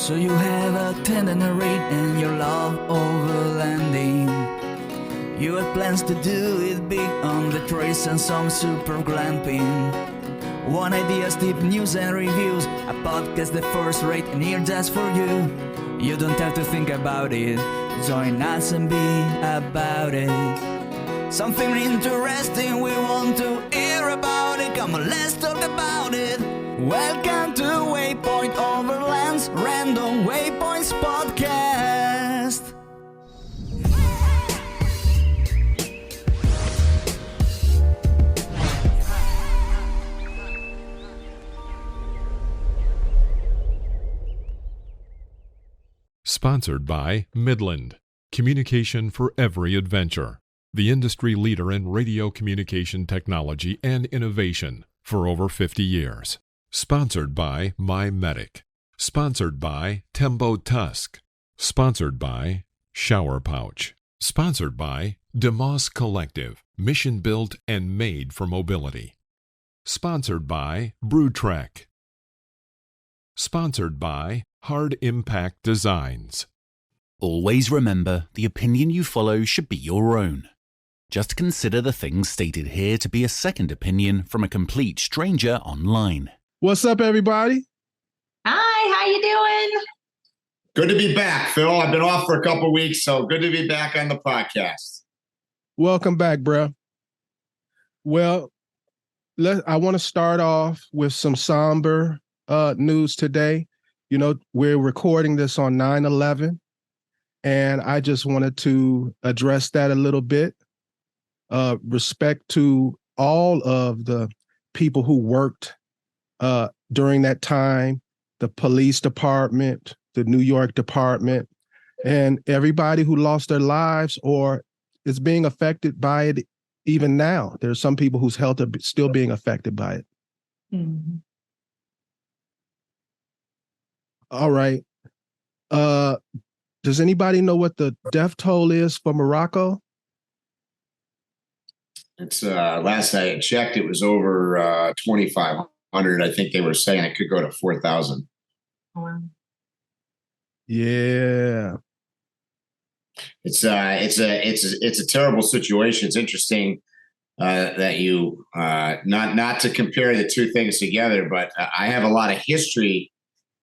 So you have a tender read and you love overlanding. You have plans to do it big on the trails and some super glamping. One idea, deep news and reviews, a podcast the first rate and here just for you. You don't have to think about it, join us and be about it. Something interesting we want to hear about it, come on let's talk about it. Welcome to Waypoint Overland's Random Waypoints Podcast. Sponsored by MIDLAND Communication for Every Adventure, the industry leader in radio communication technology and innovation for over 50 years. Sponsored by MyMedic. Sponsored by Tembo Tusk. Sponsored by Shower Pouch. Sponsored by DeMoss Collective, mission built and made for mobility. Sponsored by BrewTrek. Sponsored by Hard Impact Designs. Always remember, the opinion you follow should be your own. Just consider the things stated here to be a second opinion from a complete stranger online. What's up, everybody? Hi, how you doing? Good to be back, Phil. I've been off for a couple of weeks, so good to be back on the podcast. Welcome back, bro. Well, I want to start off with some somber news today. You know, we're recording this on 9/11, and I just wanted to address that a little bit. Respect to all of the people who worked during that time, the police department, the New York department, and everybody who lost their lives or is being affected by it even now. There's some people whose health are still being affected by it. Mm-hmm. All right. Does anybody know what the death toll is for Morocco? It's last I checked, it was over 2,500. I think they were saying it could go to 4,000. Wow. Yeah. It's a terrible situation. It's interesting that you not to compare the two things together, but I have a lot of history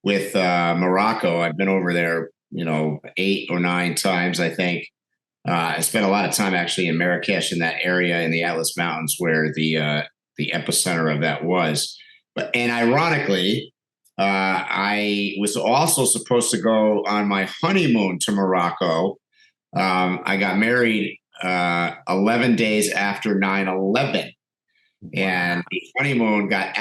with Morocco. I've been over there, 8 or 9 times, I think. I spent a lot of time actually in Marrakesh, in that area in the Atlas Mountains where the epicenter of that was. And ironically, I was also supposed to go on my honeymoon to Morocco. I got married 11 days after 9/11, and the honeymoon got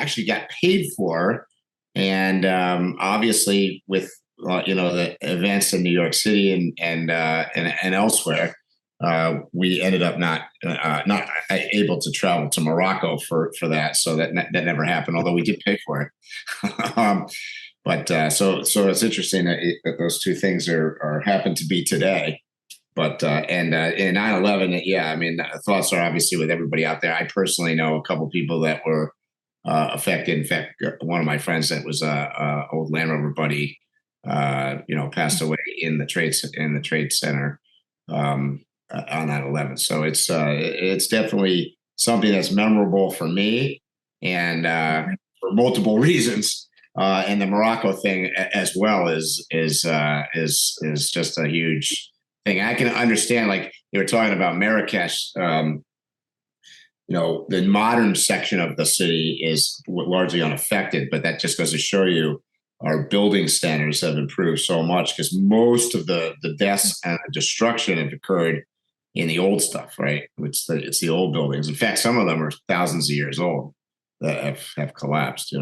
paid for. And obviously, with the events in New York City and elsewhere, we ended up not able to travel to Morocco for that. So that never happened. Although we did pay for it. So it's interesting that those two things are happen to be today. But in 9/11, yeah, I mean, thoughts are obviously with everybody out there. I personally know a couple people that were affected. In fact, one of my friends that was a old Land Rover buddy, passed away in the trade center on 9/11. So it's definitely something that's memorable for me, and for multiple reasons. And the Morocco thing as well is just a huge thing. I can understand, like you were talking about Marrakesh. The modern section of the city is largely unaffected, but that just goes to show you our building standards have improved so much, because most of the deaths and the destruction have occurred in the old stuff, right? It's the old buildings. In fact, some of them are thousands of years old that have collapsed,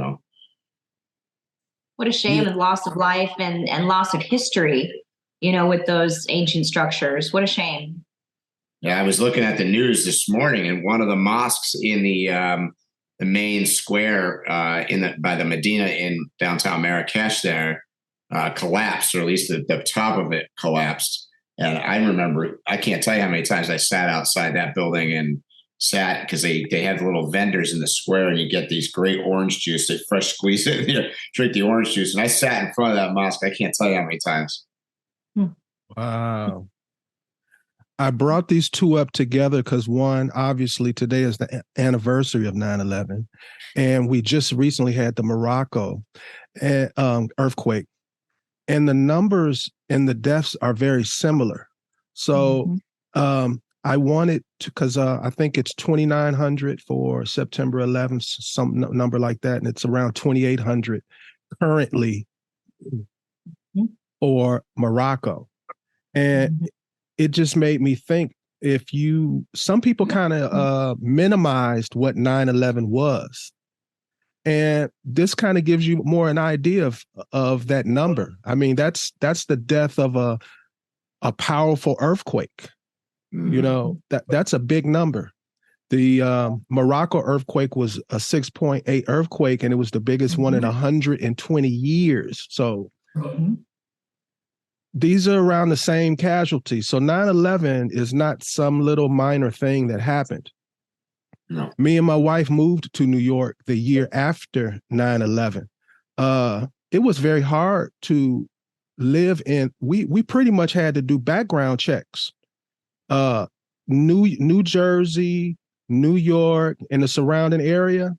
What a shame, and loss of life and loss of history, with those ancient structures. What a shame. Yeah, I was looking at the news this morning, and one of the mosques in the main square by the Medina in downtown Marrakesh there collapsed, or at least the top of it collapsed. And I remember, I can't tell you how many times I sat outside that building and sat because they have the little vendors in the square, and you get these great orange juice. They fresh squeeze it, and you drink the orange juice. And I sat in front of that mosque. I can't tell you how many times. Wow. I brought these two up together because one, obviously today is the anniversary of 9/11, and we just recently had the Morocco earthquake, and the numbers and the deaths are very similar. So I wanted to, because I think it's 2,900 for September 11th, some number like that, and it's around 2,800 currently for Morocco. And it just made me think, some people kind of minimized what 9/11 was. And this kind of gives you more an idea of that number. I mean, that's the death of a powerful earthquake. You know, that's a big number. The Morocco earthquake was a 6.8 earthquake, and it was the biggest one in 120 years. So these are around the same casualties. So 9/11 is not some little minor thing that happened. No. Me and my wife moved to New York the year after 9/11. It was very hard to live in. We pretty much had to do background checks. New Jersey, New York, and the surrounding area,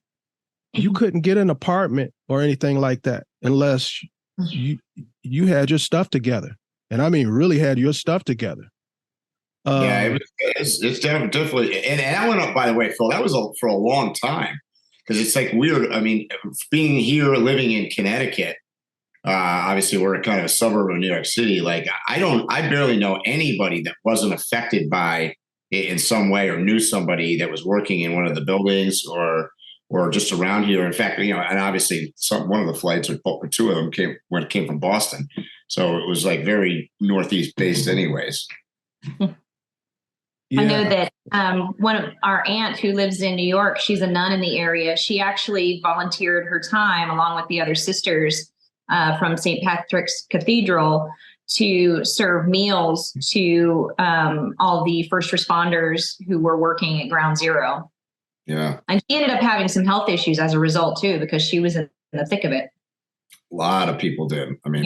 you couldn't get an apartment or anything like that unless you had your stuff together. And I mean, really had your stuff together. It's definitely, and that went up, by the way, Phil. That was for a long time, because it's like weird. I mean, being here, living in Connecticut, obviously we're kind of a suburb of New York City. Like I barely know anybody that wasn't affected by it in some way, or knew somebody that was working in one of the buildings or just around here. In fact, you know, and obviously one of the flights, or two of them came from Boston, so it was like very Northeast based, anyways. I know that one of our aunt who lives in New York, she's a nun in the area. She actually volunteered her time along with the other sisters from St. Patrick's Cathedral to serve meals to all the first responders who were working at Ground Zero. Yeah. And she ended up having some health issues as a result too, because she was in the thick of it. A lot of people did. I mean,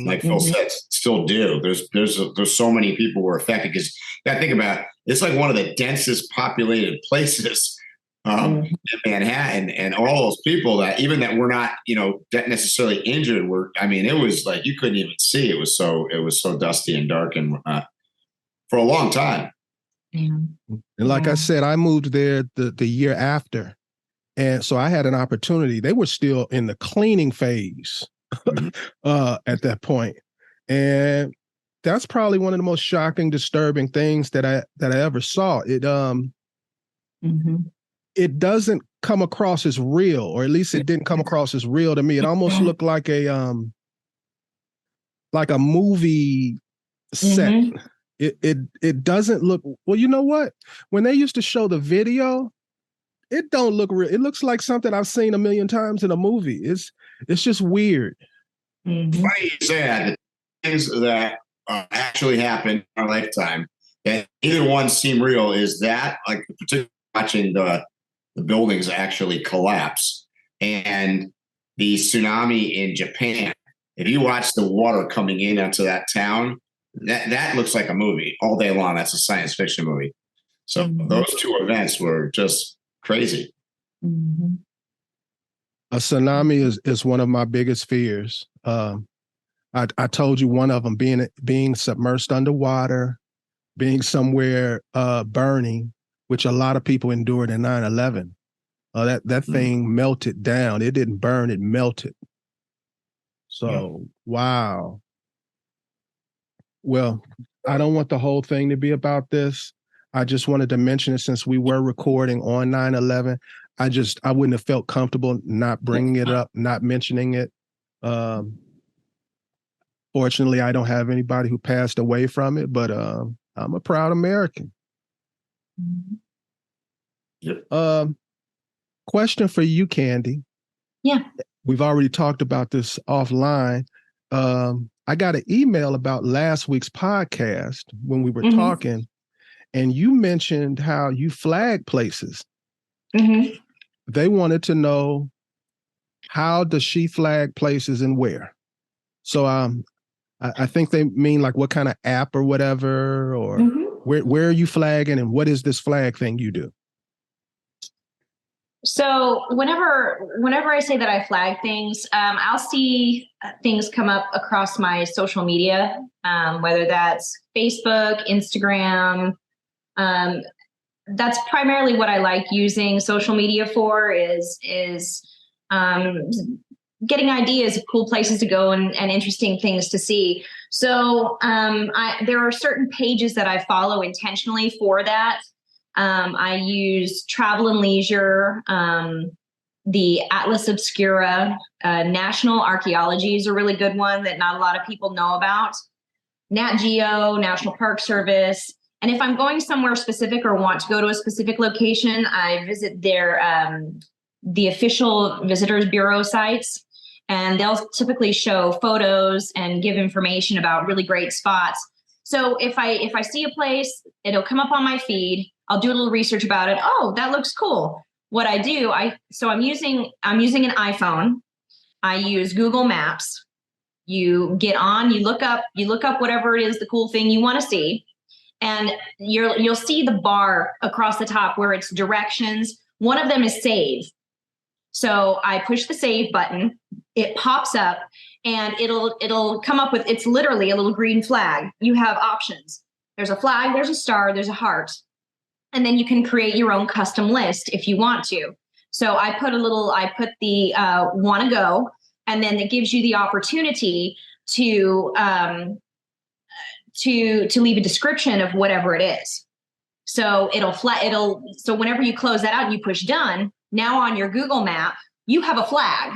like Phil said, still do. There's so many people who were affected, because you got to think about it, it's like one of the densest populated places in Manhattan, and all those people that were not, you know, necessarily injured it was like you couldn't even see. It was so dusty and dark and for a long time. Yeah. And like I said, I moved there the year after. And so I had an opportunity. They were still in the cleaning phase at that point. And that's probably one of the most shocking, disturbing things that I ever saw. It doesn't come across as real, or at least it didn't come across as real to me. It almost looked like a movie set. It doesn't look, well, you know what? When they used to show the video, it don't look real. It looks like something I've seen a million times in a movie. It's just weird. Funny you say that. The things that actually happened in our lifetime, and either one seem real, is that, like, particularly watching the buildings actually collapse, and the tsunami in Japan. If you watch the water coming in onto that town, that looks like a movie all day long. That's a science fiction movie. So those two events were just crazy. A tsunami is one of my biggest fears. I told you one of them, being submerged underwater, being somewhere burning, which a lot of people endured in 9/11. That thing melted down. It didn't burn, it melted. So, wow. Well, I don't want the whole thing to be about this. I just wanted to mention it since we were recording on 9/11. I wouldn't have felt comfortable not bringing it up, not mentioning it. Fortunately, I don't have anybody who passed away from it, but I'm a proud American. Question for you, Candy. Yeah. We've already talked about this offline. I got an email about last week's podcast when we were talking, and you mentioned how you flag places. Mm-hmm. They wanted to know, how does she flag places and where? So I think they mean like what kind of app or whatever, or where are you flagging, and what is this flag thing you do? So whenever I say that I flag things, I'll see things come up across my social media, whether that's Facebook, Instagram. That's primarily what I like using social media for, is getting ideas of cool places to go and interesting things to see. So there are certain pages that I follow intentionally for that. I use Travel and Leisure, the Atlas Obscura, National Archaeology is a really good one that not a lot of people know about. Nat Geo, National Park Service. And if I'm going somewhere specific or want to go to a specific location, I visit the official Visitors Bureau sites, and they'll typically show photos and give information about really great spots. So if I see a place, it'll come up on my feed. I'll do a little research about it. Oh, that looks cool. What I do, I'm using an iPhone. I use Google Maps. You get on, you look up whatever it is, the cool thing you want to see. And you'll see the bar across the top where it's directions. One of them is save. So I push the save button, it pops up, and it'll come up with, it's literally a little green flag. You have options. There's a flag, there's a star, there's a heart. And then you can create your own custom list if you want to. So I put the want to go, and then it gives you the opportunity to leave a description of whatever it is. So so whenever you close that out and you push done, now on your Google map, you have a flag.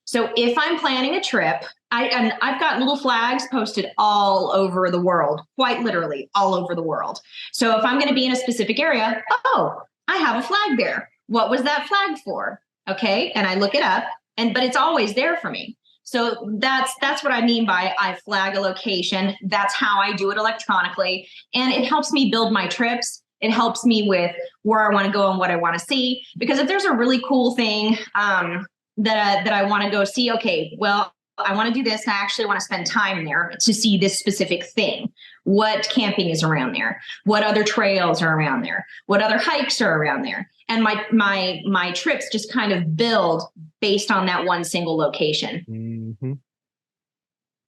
So if I'm planning a trip, I've got little flags posted all over the world, quite literally all over the world. So if I'm going to be in a specific area, oh, I have a flag there. What was that flag for? Okay. And I look it up, but it's always there for me. So that's what I mean by I flag a location. That's how I do it electronically. And it helps me build my trips. It helps me with where I want to go and what I want to see. Because if there's a really cool thing that I want to go see, okay, well, I want to do this. And I actually want to spend time there to see this specific thing. What camping is around there? What other trails are around there? What other hikes are around there? And my trips just kind of build based on that one single location. Mm-hmm.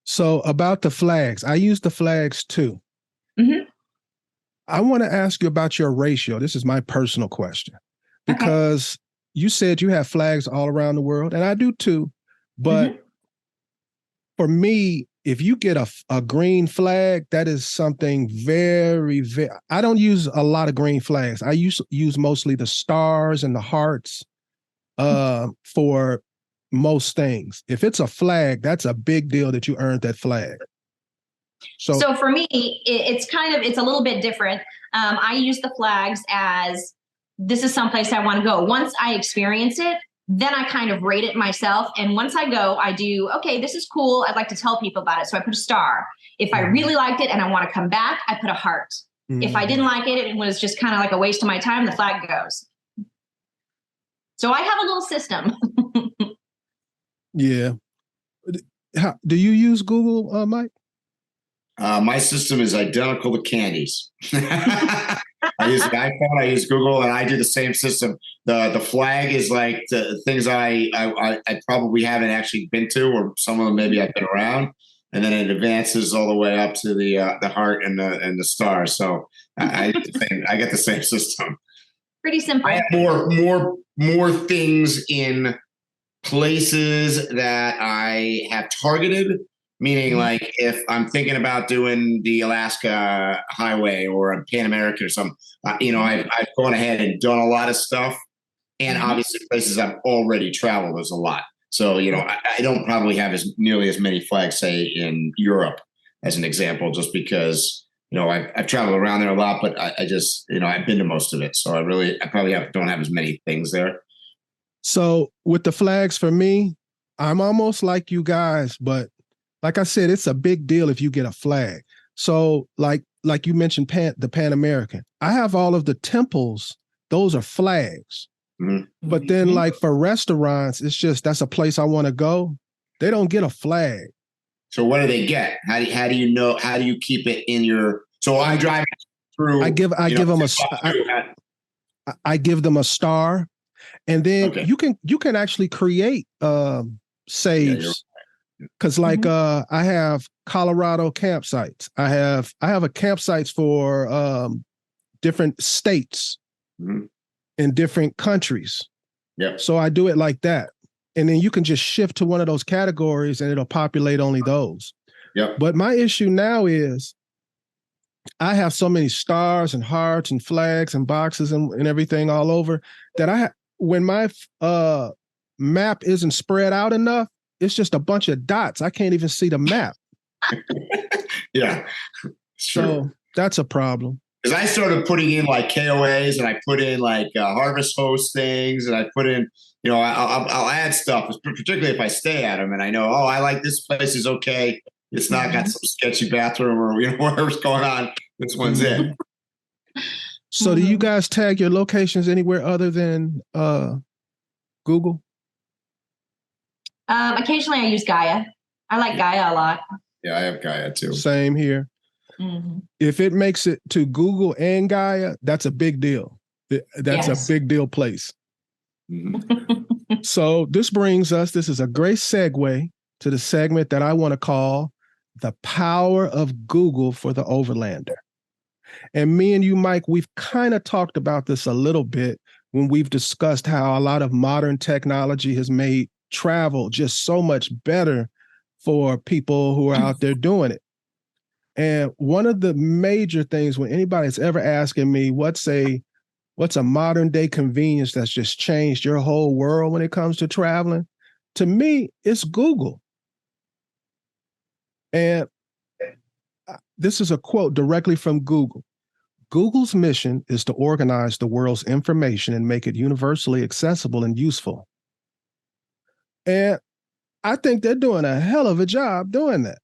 So about the flags, I use the flags too. Mm-hmm. I want to ask you about your ratio. This is my personal question, because you said you have flags all around the world, and I do too. But for me, if you get a green flag, that is something very, very, I don't use a lot of green flags. I use mostly the stars and the hearts for most things. If it's a flag, that's a big deal that you earned that flag. So for me, it's a little bit different. I use the flags as, this is someplace I want to go. Once I experience it, then I kind of rate it myself. And once I go, I do, okay, this is cool. I'd like to tell people about it. So I put a star. If I really liked it and I want to come back, I put a heart. If I didn't like it, it was just kind of like a waste of my time, the flag goes. So I have a little system. Yeah. Do you use Google, Mike? My system is identical to CANDI's. I use the iPhone, I use Google, and I do the same system. The flag is like the things I probably haven't actually been to, or some of them maybe I've been around, and then it advances all the way up to the heart and the star. So I get the same system. Pretty simple. I have more things in places that I have targeted. Meaning, like, if I'm thinking about doing the Alaska Highway or a Pan American or something, I've gone ahead and done a lot of stuff. And obviously, places I've already traveled, there's a lot. So, I don't probably have nearly as many flags, say, in Europe, as an example, just because, I've traveled around there a lot, but I just, I've been to most of it. So I probably don't have as many things there. So with the flags, for me, I'm almost like you guys, but like I said, it's a big deal if you get a flag. So like like you mentioned, the Pan American. I have all of the temples. Those are flags. Mm-hmm. But then like for restaurants, it's just, that's a place I want to go. They don't get a flag. So what do they get? How do you know? How do you keep it in your? So I drive through. I give them a star, and then you can actually create saves. Because like I have Colorado campsites. I have a campsites for different states in different countries. Yeah. So I do it like that. And then you can just shift to one of those categories and it'll populate only those. Yeah. But my issue now is I have so many stars and hearts and flags and boxes and everything all over that when my map isn't spread out enough, it's just a bunch of dots. I can't even see the map. Yeah. So that's a problem. Because I started putting in like KOAs and I put in like harvest host things and I put in, I'll add stuff, particularly if I stay at them and I know, I like this place is okay. It's not got some sketchy bathroom or whatever's going on. This one's it. So do you guys tag your locations anywhere other than Google? Occasionally I use Gaia. I like Gaia a lot. Yeah, I have Gaia too. Same here. Mm-hmm. If it makes it to Google and Gaia, that's a big deal. That's a big deal place. Mm-hmm. So this is a great segue to the segment that I want to call The Power of Google for the Overlander. And me and you, Mike, we've kind of talked about this a little bit when we've discussed how a lot of modern technology has made travel just so much better for people who are out there doing it. And one of the major things when anybody's ever asking me, what's a modern day convenience that's just changed your whole world when it comes to traveling? To me, it's Google. And this is a quote directly from Google. Google's mission is to organize the world's information and make it universally accessible and useful. And I think they're doing a hell of a job doing that.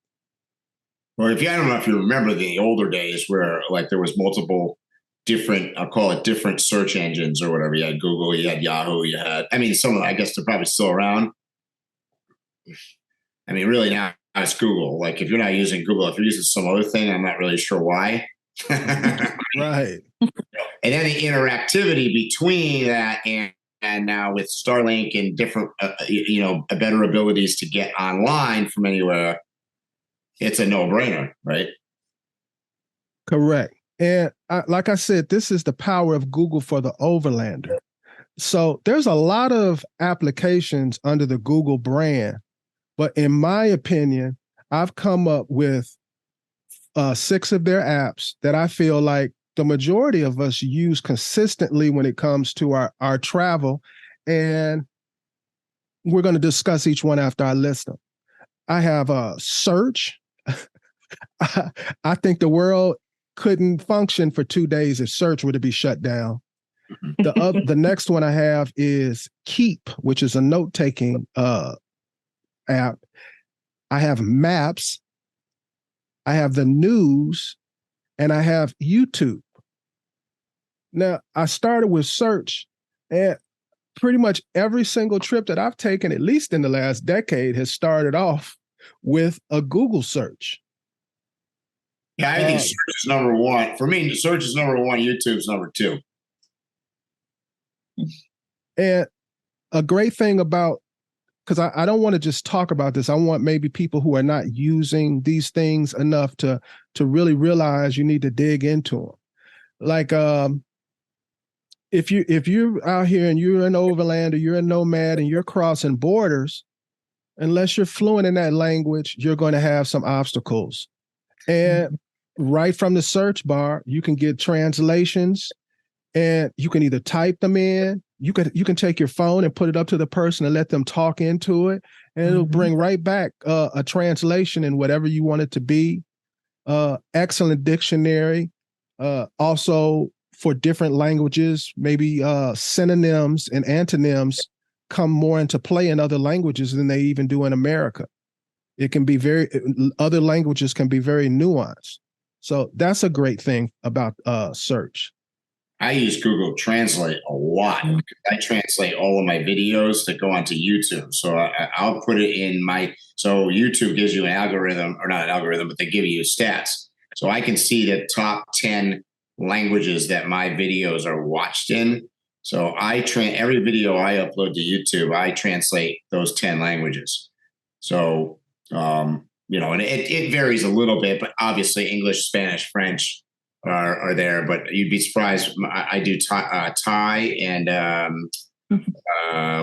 Well, I don't know if you remember the older days where like there was multiple different, I'll call it different search engines or whatever. You had Google, you had Yahoo, some of them, I guess they're probably still around. I mean, really now it's Google. Like if you're not using Google, if you're using some other thing, I'm not really sure why. Right. And then the interactivity between that and now with Starlink and different, better abilities to get online from anywhere, it's a no-brainer, right? Correct. And like I said, this is the power of Google for the Overlander. So there's a lot of applications under the Google brand, but in my opinion, I've come up with 6 of their apps that I feel like the majority of us use consistently when it comes to our travel. And we're going to discuss each one after I list them. I have a search. I think the world couldn't function for 2 days if search were to be shut down. The next one I have is Keep, which is a note-taking app. I have Maps. I have the News, and I have YouTube. Now, I started with search, and pretty much every single trip that I've taken, at least in the last decade, has started off with a Google search. Yeah, I think search is number one. For me, search is number one, YouTube's number 2. And a great thing about, because I don't want to just talk about this, I want maybe people who are not using these things enough to really realize you need to dig into them. Like if you're out here and you're an overlander, you're a nomad, and you're crossing borders, unless you're fluent in that language, you're going to have some obstacles. And right from the search bar, you can get translations, and you can either type them in. You can take your phone and put it up to the person and let them talk into it, and it'll bring right back a translation in whatever you want it to be. Excellent dictionary. Also for different languages, maybe synonyms and antonyms come more into play in other languages than they even do in America. It can be other languages can be very nuanced. So that's a great thing about search. I use Google Translate a lot. I translate all of my videos that go onto YouTube. So I'll put it in so YouTube gives you an algorithm, or not an algorithm, but they give you stats. So I can see the top 10 languages that my videos are watched in. So every video I upload to YouTube, I translate those 10 languages. So, and it varies a little bit, but obviously English, Spanish, French are there, but you'd be surprised. I do Thai and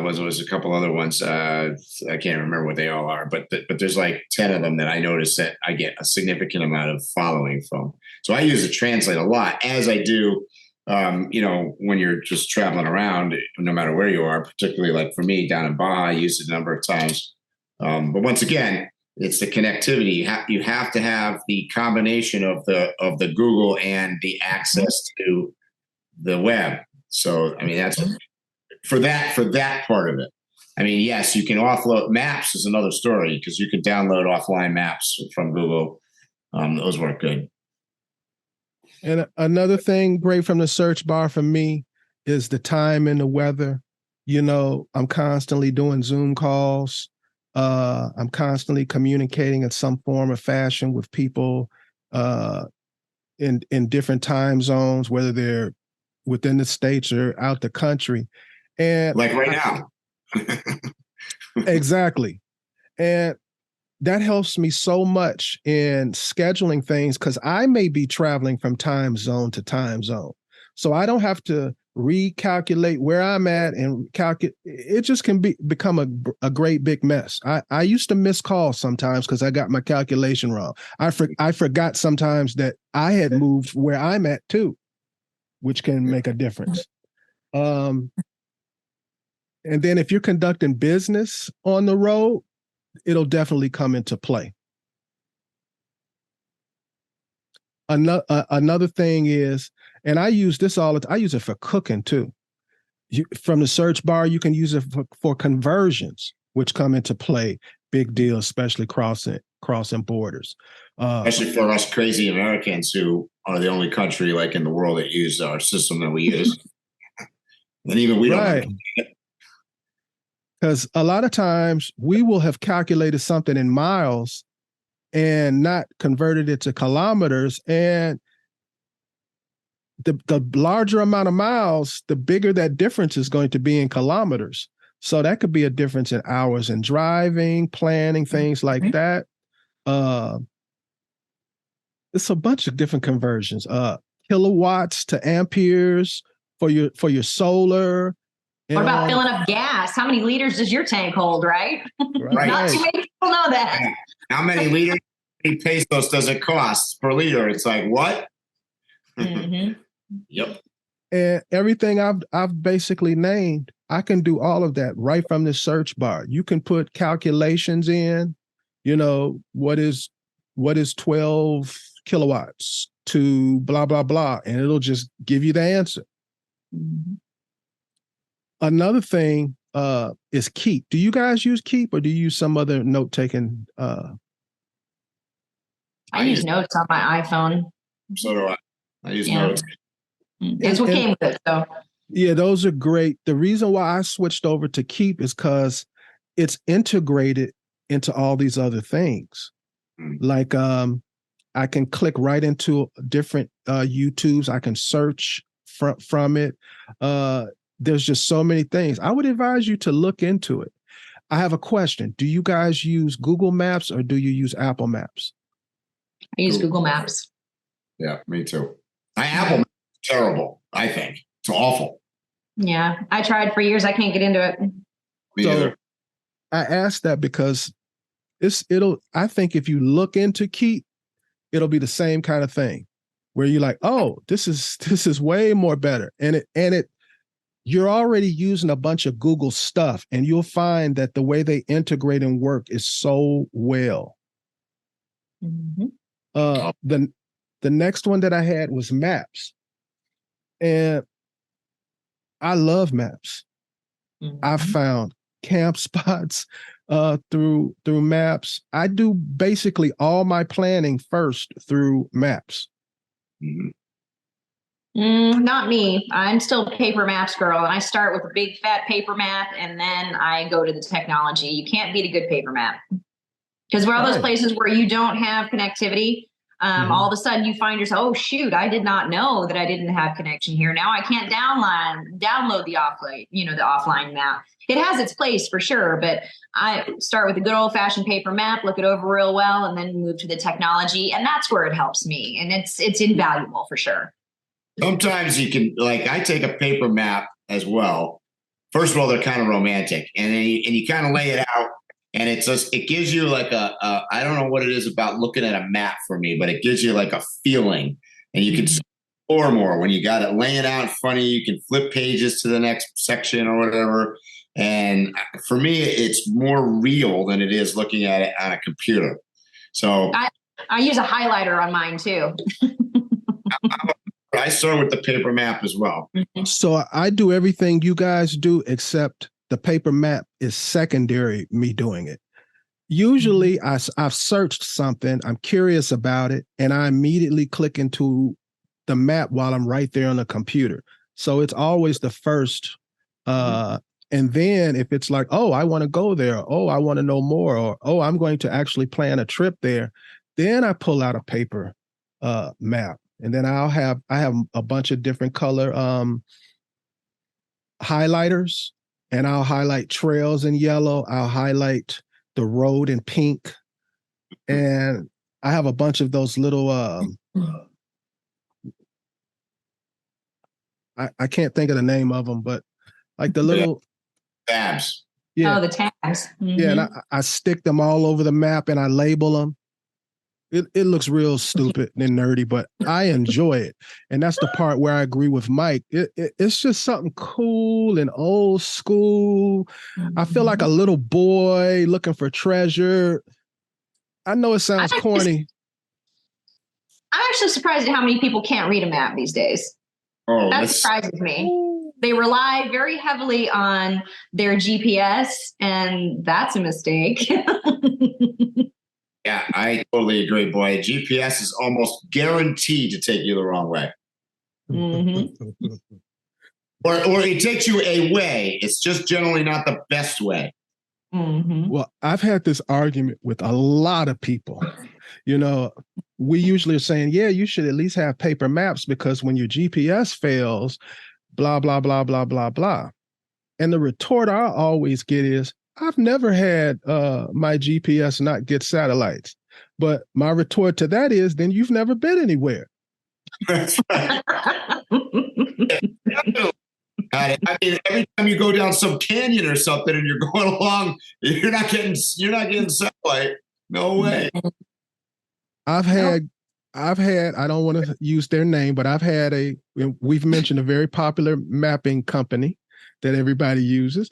was a couple other ones. I can't remember what they all are, but there's like 10 of them that I notice that I get a significant amount of following from. So I use the translate a lot, as I do. When you're just traveling around, no matter where you are, particularly like for me down in Baja, I used it a number of times. But once again, it's the connectivity. You have to have the combination of the Google and the access to the web. So, I mean, that's for that part of it. I mean, yes, you can offload. Maps is another story, because you can download offline maps from Google. Those work good. And another thing great from the search bar for me is the time and the weather. I'm constantly doing Zoom calls. I'm constantly communicating in some form or fashion with people in different time zones, whether they're within the states or out the country. And like right now. Exactly. And that helps me so much in scheduling things, because I may be traveling from time zone to time zone. So I don't have to recalculate where I'm at and calculate. It just can become a great big mess. I used to miss calls sometimes because I got my calculation wrong. I forgot sometimes that I had moved where I'm at too, which can make a difference. And then if you're conducting business on the road, it'll definitely come into play. Another thing is, and I use this I use it for cooking too. From the search bar, you can use it for conversions, which come into play. Big deal, especially crossing borders. Especially for us crazy Americans who are the only country like in the world that use our system that we use. And even we don't. Right. Because a lot of times we will have calculated something in miles and not converted it to kilometers. And the larger amount of miles, the bigger that difference is going to be in kilometers. So that could be a difference in hours in driving, planning, things like that. It's a bunch of different conversions. Kilowatts to amperes for your solar. What about filling up gas? How many liters does your tank hold, right? Right. Not too many people know that. How many liters, how many pesos does it cost per liter? It's like, what? Mm-hmm. Yep. And everything I've basically named, I can do all of that right from the search bar. You can put calculations in, what is 12 kilowatts to blah, blah, blah, and it'll just give you the answer. Mm-hmm. Another thing is Keep. Do you guys use Keep, or do you use some other note-taking? I use notes on my iPhone. So do I. I use notes. That's what came with it, so. Yeah, those are great. The reason why I switched over to Keep is because it's integrated into all these other things. Like I can click right into different YouTubes. I can search from it. There's just so many things. I would advise you to look into it. I have a question. Do you guys use Google Maps or do you use Apple Maps? I use Google Maps. Yeah, me too. Apple Maps is terrible, I think. It's awful. Yeah, I tried for years. I can't get into it. Me either. I asked that because I think if you look into Keep, it'll be the same kind of thing where you're like, oh, this is way more better. And you're already using a bunch of Google stuff, and you'll find that the way they integrate and work is so well. Mm-hmm. The next one that I had was Maps. And I love Maps. Mm-hmm. I found camp spots. through maps. I do basically all my planning first through maps. Mhm. Not me. I'm still a paper maps girl, and I start with a big fat paper map, and then I go to the technology. You can't beat a good paper map, because we're all those places where you don't have connectivity. All of a sudden you find yourself, oh shoot, I did not know that I didn't have connection here. Now I can't download the offline map. It has its place for sure, but I start with a good old fashioned paper map, look it over real well, and then move to the technology. And that's where it helps me. And it's invaluable for sure. Sometimes you can, like, I take a paper map as well. First of all, they're kind of romantic, and then you kind of lay it out. And it gives you like I don't know what it is about looking at a map for me, but it gives you like a feeling, and you can explore more when you got it laying out in front of you. You can flip pages to the next section or whatever. And for me, it's more real than it is looking at it on a computer. So I use a highlighter on mine too. I start with the paper map as well. So I do everything you guys do, except the paper map is secondary, me doing it. Usually I've searched something, I'm curious about it, and I immediately click into the map while I'm right there on the computer. So it's always the first. And then if it's like, oh, I want to go there, oh, I want to know more, or, oh, I'm going to actually plan a trip there, then I pull out a paper map. And then I have a bunch of different color highlighters. And I'll highlight trails in yellow. I'll highlight the road in pink. And I have a bunch of those little, I can't think of the name of them, but like the little tabs. Yeah. Oh, the tabs. Yeah, and I stick them all over the map and I label them. It looks real stupid and nerdy, but I enjoy it. And that's the part where I agree with Mike. It's just something cool and old school. I feel like a little boy looking for treasure. I know it sounds corny. I'm actually surprised at how many people can't read a map these days. Oh, that surprises me. They rely very heavily on their GPS, and that's a mistake. Yeah, I totally agree, boy. GPS is almost guaranteed to take you the wrong way. Or it takes you a way. It's just generally not the best way. Well, I've had this argument with a lot of people. You know, we usually are saying, yeah, you should at least have paper maps because when your GPS fails, blah, blah, blah, blah, blah, blah. And the retort I always get is, I've never had my GPS not get satellites. But my retort to that is, then you've never been anywhere. That's right. I mean, every time you go down some canyon or something and you're going along, you're not getting satellite. No way. I've had, I don't want to use their name, but I've had we've mentioned a very popular mapping company that everybody uses.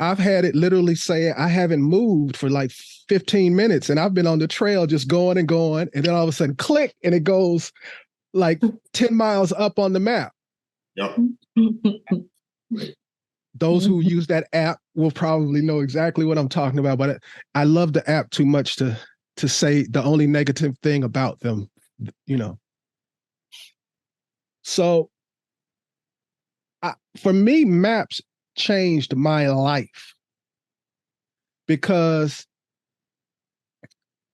I've had it literally say I haven't moved for like 15 minutes and I've been on the trail just going and going. And then all of a sudden click and it goes like 10 miles up on the map. Yep. Those who use that app will probably know exactly what I'm talking about, but I love the app too much to say the only negative thing about them, you know. So for me, maps changed my life because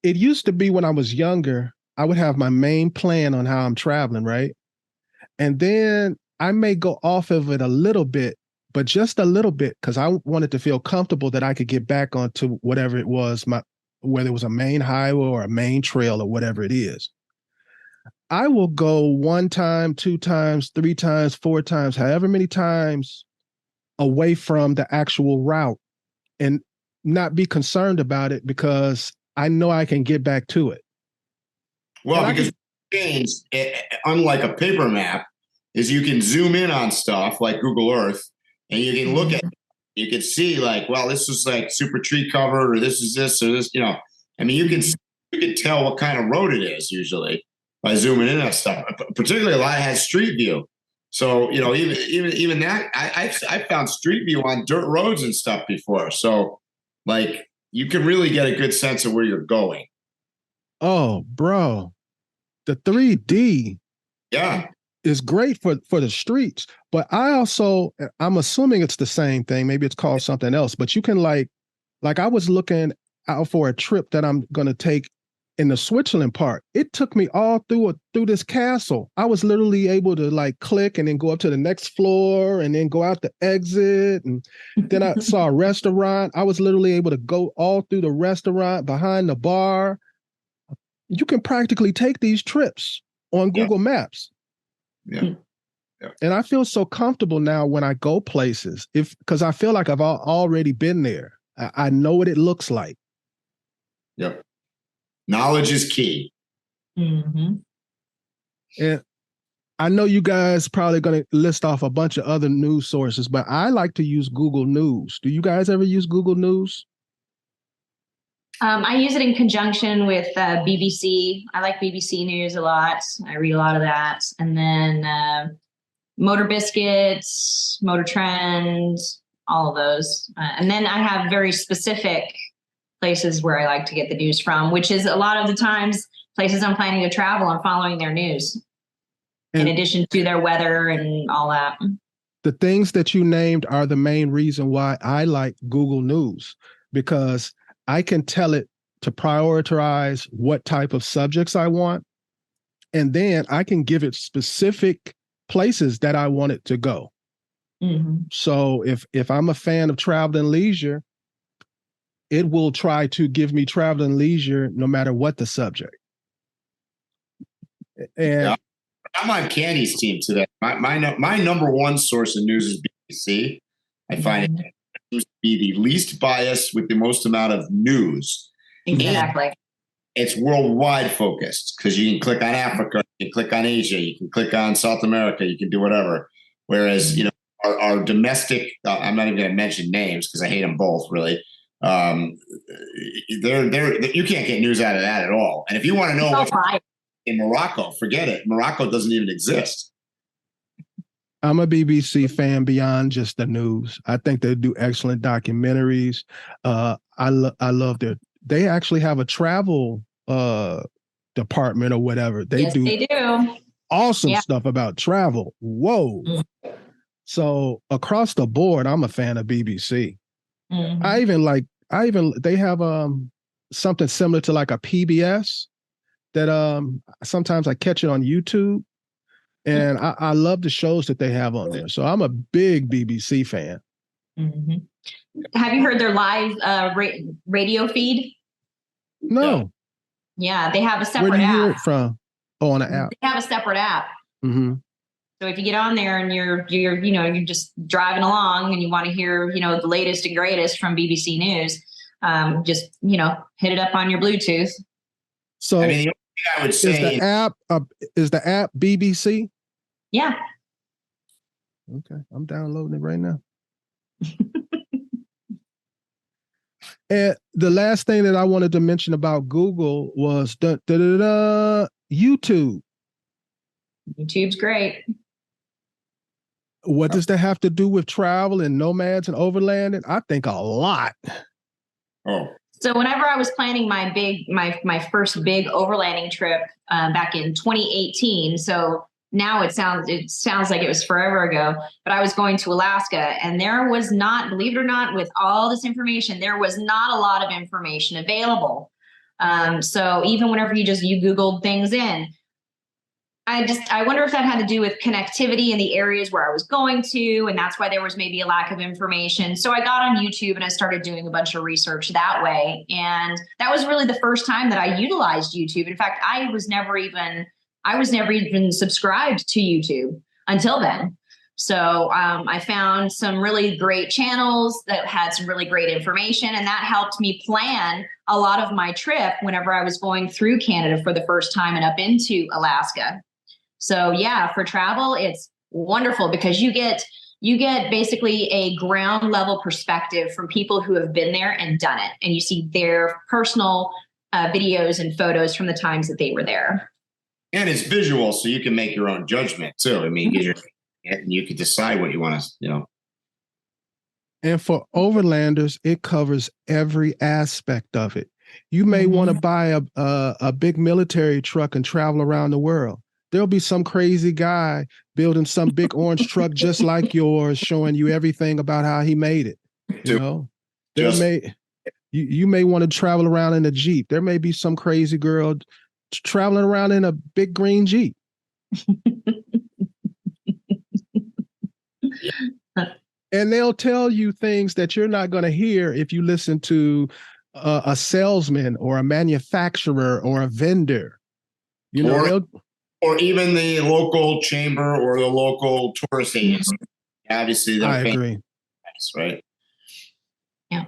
it used to be when I was younger, I would have my main plan on how I'm traveling, right? And then I may go off of it a little bit, but just a little bit, because I wanted to feel comfortable that I could get back onto whatever it was, whether it was a main highway or a main trail or whatever it is. I will go 1 time, 2 times, 3 times, 4 times, however many times away from the actual route and not be concerned about it because I know I can get back to it. Well, because unlike a paper map, is you can zoom in on stuff like Google Earth and you can look at it. You can see like, well, this is like super tree covered or this is this or this, you know. I mean, you can tell what kind of road it is usually by zooming in on stuff. Particularly a lot has street view. So, you know, even that, I found street view on dirt roads and stuff before. So, like, you can really get a good sense of where you're going. Oh, bro, the 3D is great for the streets. But I'm assuming it's the same thing. Maybe it's called something else. But you can like I was looking out for a trip that I'm going to take in the Switzerland part. It took me all through this castle. I was literally able to like click and then go up to the next floor and then go out the exit. And then I saw a restaurant. I was literally able to go all through the restaurant, behind the bar. You can practically take these trips on Google Maps. Yeah. And I feel so comfortable now when I go places, because I feel like I've already been there. I know what it looks like. Yep. Knowledge is key. Mm-hmm. And I know you guys probably going to list off a bunch of other news sources, but I like to use Google News. Do you guys ever use Google News? I use it in conjunction with BBC. I like BBC News a lot. I read a lot of that. And then Motor Biscuits, Motor Trend, all of those. And then I have very specific places where I like to get the news from, which is a lot of the times places I'm planning to travel and following their news, in addition to their weather and all that. The things that you named are the main reason why I like Google News, because I can tell it to prioritize what type of subjects I want, and then I can give it specific places that I want it to go. Mm-hmm. So if I'm a fan of travel and leisure, it will try to give me travel and leisure no matter what the subject. And I'm on CANDI's team today. My number one source of news is BBC. I find it seems to be the least biased with the most amount of news. Exactly. And it's worldwide focused, because you can click on Africa, you can click on Asia, you can click on South America, you can do whatever. Whereas, our domestic, I'm not even going to mention names because I hate them both, really. You can't get news out of that at all. And if you want to know what's in Morocco, forget it. Morocco doesn't even exist. I'm a BBC fan beyond just the news. I think they do excellent documentaries. I love they actually have a travel department or whatever. They do awesome stuff about travel. Whoa. Mm-hmm. So across the board, I'm a fan of BBC. Mm-hmm. They have something similar to like a PBS that sometimes I catch it on YouTube, and I love the shows that they have on there. So I'm a big BBC fan. Mm-hmm. Have you heard their live radio feed? No. Yeah, they have a separate app. Where do you hear app. It from? Oh, on an app. They have a separate app. Mm-hmm. So if you get on there and you're just driving along and you want to hear, the latest and greatest from BBC News, just, hit it up on your Bluetooth. So the only thing I would say is the app BBC? Yeah. Okay. I'm downloading it right now. And the last thing that I wanted to mention about Google was YouTube. YouTube's great. What does that have to do with travel and nomads and overlanding? I think a lot. Oh. So whenever I was planning my first big overlanding trip back in 2018, so now it sounds like it was forever ago, but I was going to Alaska, and there was not, believe it or not, with all this information, there was not a lot of information available. So even whenever you Googled things in, I wonder if that had to do with connectivity in the areas where I was going to, and that's why there was maybe a lack of information. So I got on YouTube and I started doing a bunch of research that way. And that was really the first time that I utilized YouTube. In fact, I was never even subscribed to YouTube until then. So I found some really great channels that had some really great information, and that helped me plan a lot of my trip whenever I was going through Canada for the first time and up into Alaska. So yeah, for travel, it's wonderful because you get basically a ground level perspective from people who have been there and done it. And you see their personal videos and photos from the times that they were there. And it's visual, so you can make your own judgment too. I mean, you can decide what you want to, And for Overlanders, it covers every aspect of it. You may want to buy a big military truck and travel around the world. There'll be some crazy guy building some big orange truck just like yours, showing you everything about how he made it. You know, you may want to travel around in a Jeep. There may be some crazy girl traveling around in a big green Jeep. And they'll tell you things that you're not going to hear if you listen to a salesman or a manufacturer or a vendor. You know, or even the local chamber or the local tourist agency. Obviously, I agree. Right. Yeah.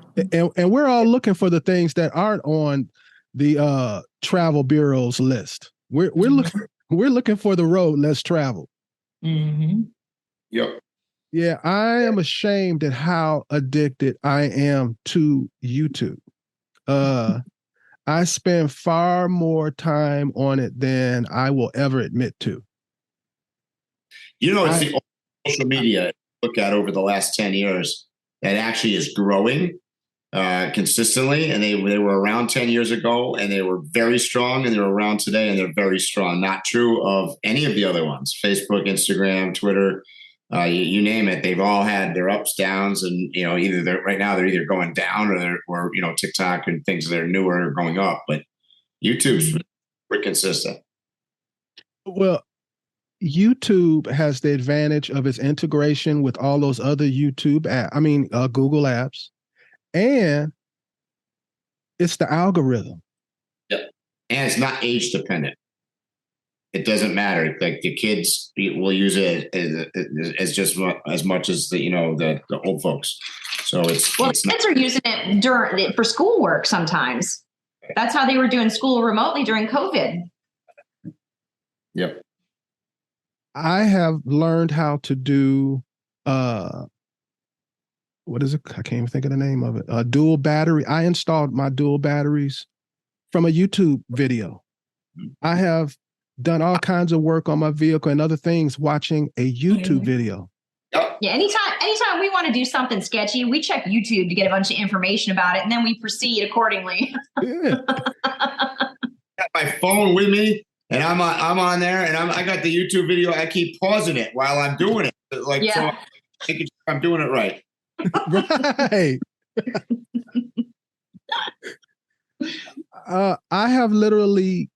And we're all looking for the things that aren't on the travel bureau's list. We're looking for the road less traveled. Mm-hmm. Yep. Yeah, I am ashamed at how addicted I am to YouTube. I spend far more time on it than I will ever admit to. You know, it's the social media look at over the last 10 years that actually is growing consistently. And they were around 10 years ago and they were very strong, and they're around today and they're very strong. Not true of any of the other ones: Facebook, Instagram, Twitter. You name it, they've all had their ups, downs, and either they're either going down or TikTok and things that are newer are going up. But YouTube's pretty consistent. Well, YouTube has the advantage of its integration with all those other Google apps, and it's the algorithm. Yep, and it's not age dependent. It doesn't matter. Like the kids will use it as just as much as the old folks. So it's kids are using it for schoolwork sometimes. That's how they were doing school remotely during COVID. Yep. I have learned how to do what is it? I can't even think of the name of it. Dual battery. I installed my dual batteries from a YouTube video. I have done all kinds of work on my vehicle and other things watching a YouTube video. Yeah, anytime we want to do something sketchy, we check YouTube to get a bunch of information about it, and then we proceed accordingly. Yeah. Got my phone with me, and I'm on there, and I got the YouTube video. I keep pausing it while I'm doing it, so making sure I'm doing it right. Right. I have literally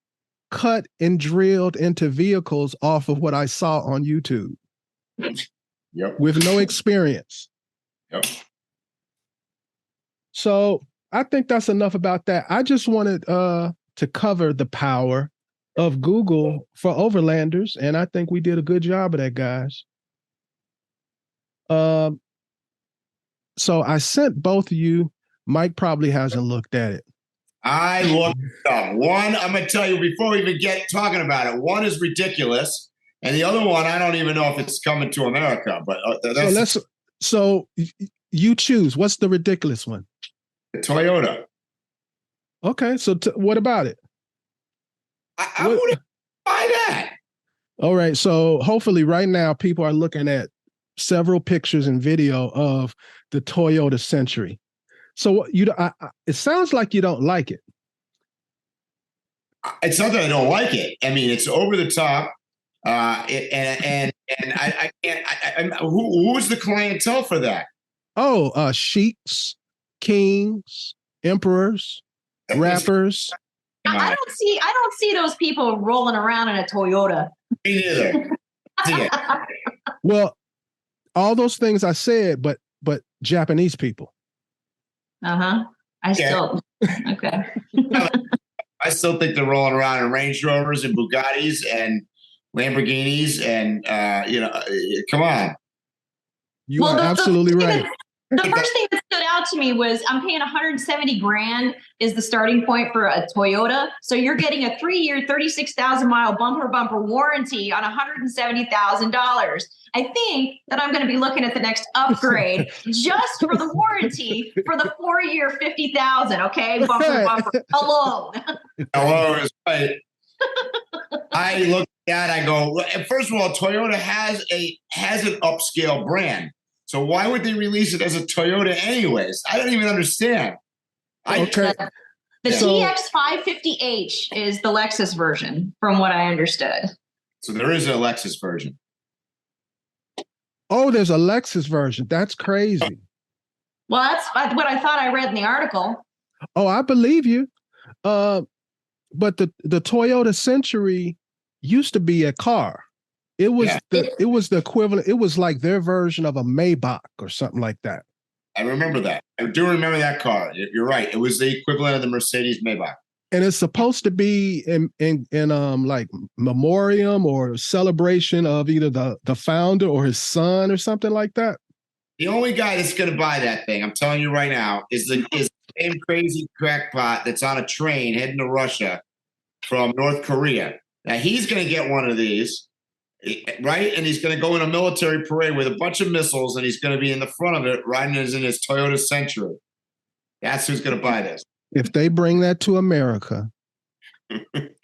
cut and drilled into vehicles off of what I saw on YouTube. Yep. With no experience. Yep. So I think that's enough about that. I just wanted to cover the power of Google for Overlanders, and I think we did a good job of that, guys. So I sent both of you. Mike probably hasn't looked at it. I looked up. One, I'm going to tell you before we even get talking about it, one is ridiculous. And the other one, I don't even know if it's coming to America. But so you choose. What's the ridiculous one? The Toyota. Okay, so what about it? I wouldn't buy that. All right, so hopefully right now people are looking at several pictures and video of the Toyota Century. So it sounds like you don't like it. It's not that I don't like it. I mean, it's over the top, and I can't. Who's the clientele for that? Oh, sheiks, kings, emperors, rappers. I don't see those people rolling around in a Toyota. Me neither. Well, all those things I said, but Japanese people. I still think they're rolling around in Range Rovers and Bugattis and Lamborghinis and come on. You are absolutely right. The first thing that stood out to me was I'm paying $170,000 is the starting point for a Toyota. So you're getting a 3-year, 36,000 mile bumper warranty on $170,000. I think that I'm going to be looking at the next upgrade just for the warranty for the 4-year, 50,000. Okay, bumper alone. Hello is right. I look at that. I go. First of all, Toyota has an upscale brand. So why would they release it as a Toyota anyways? I don't even understand. Okay. The So- TX550H is the Lexus version, from what I understood. So there is a Lexus version. Oh, there's a Lexus version. That's crazy. Well, that's what I thought I read in the article. Oh, I believe you. But the Toyota Century used to be a car. It was the equivalent. It was like their version of a Maybach or something like that. I remember that. I do remember that car. You're right. It was the equivalent of the Mercedes Maybach. And it's supposed to be in like memoriam or celebration of either the founder or his son or something like that. The only guy that's going to buy that thing, I'm telling you right now, is the same crazy crackpot that's on a train heading to Russia from North Korea. Now he's going to get one of these, right? And he's going to go in a military parade with a bunch of missiles, and he's going to be in the front of it, riding in his Toyota Century. That's who's going to buy this. If they bring that to America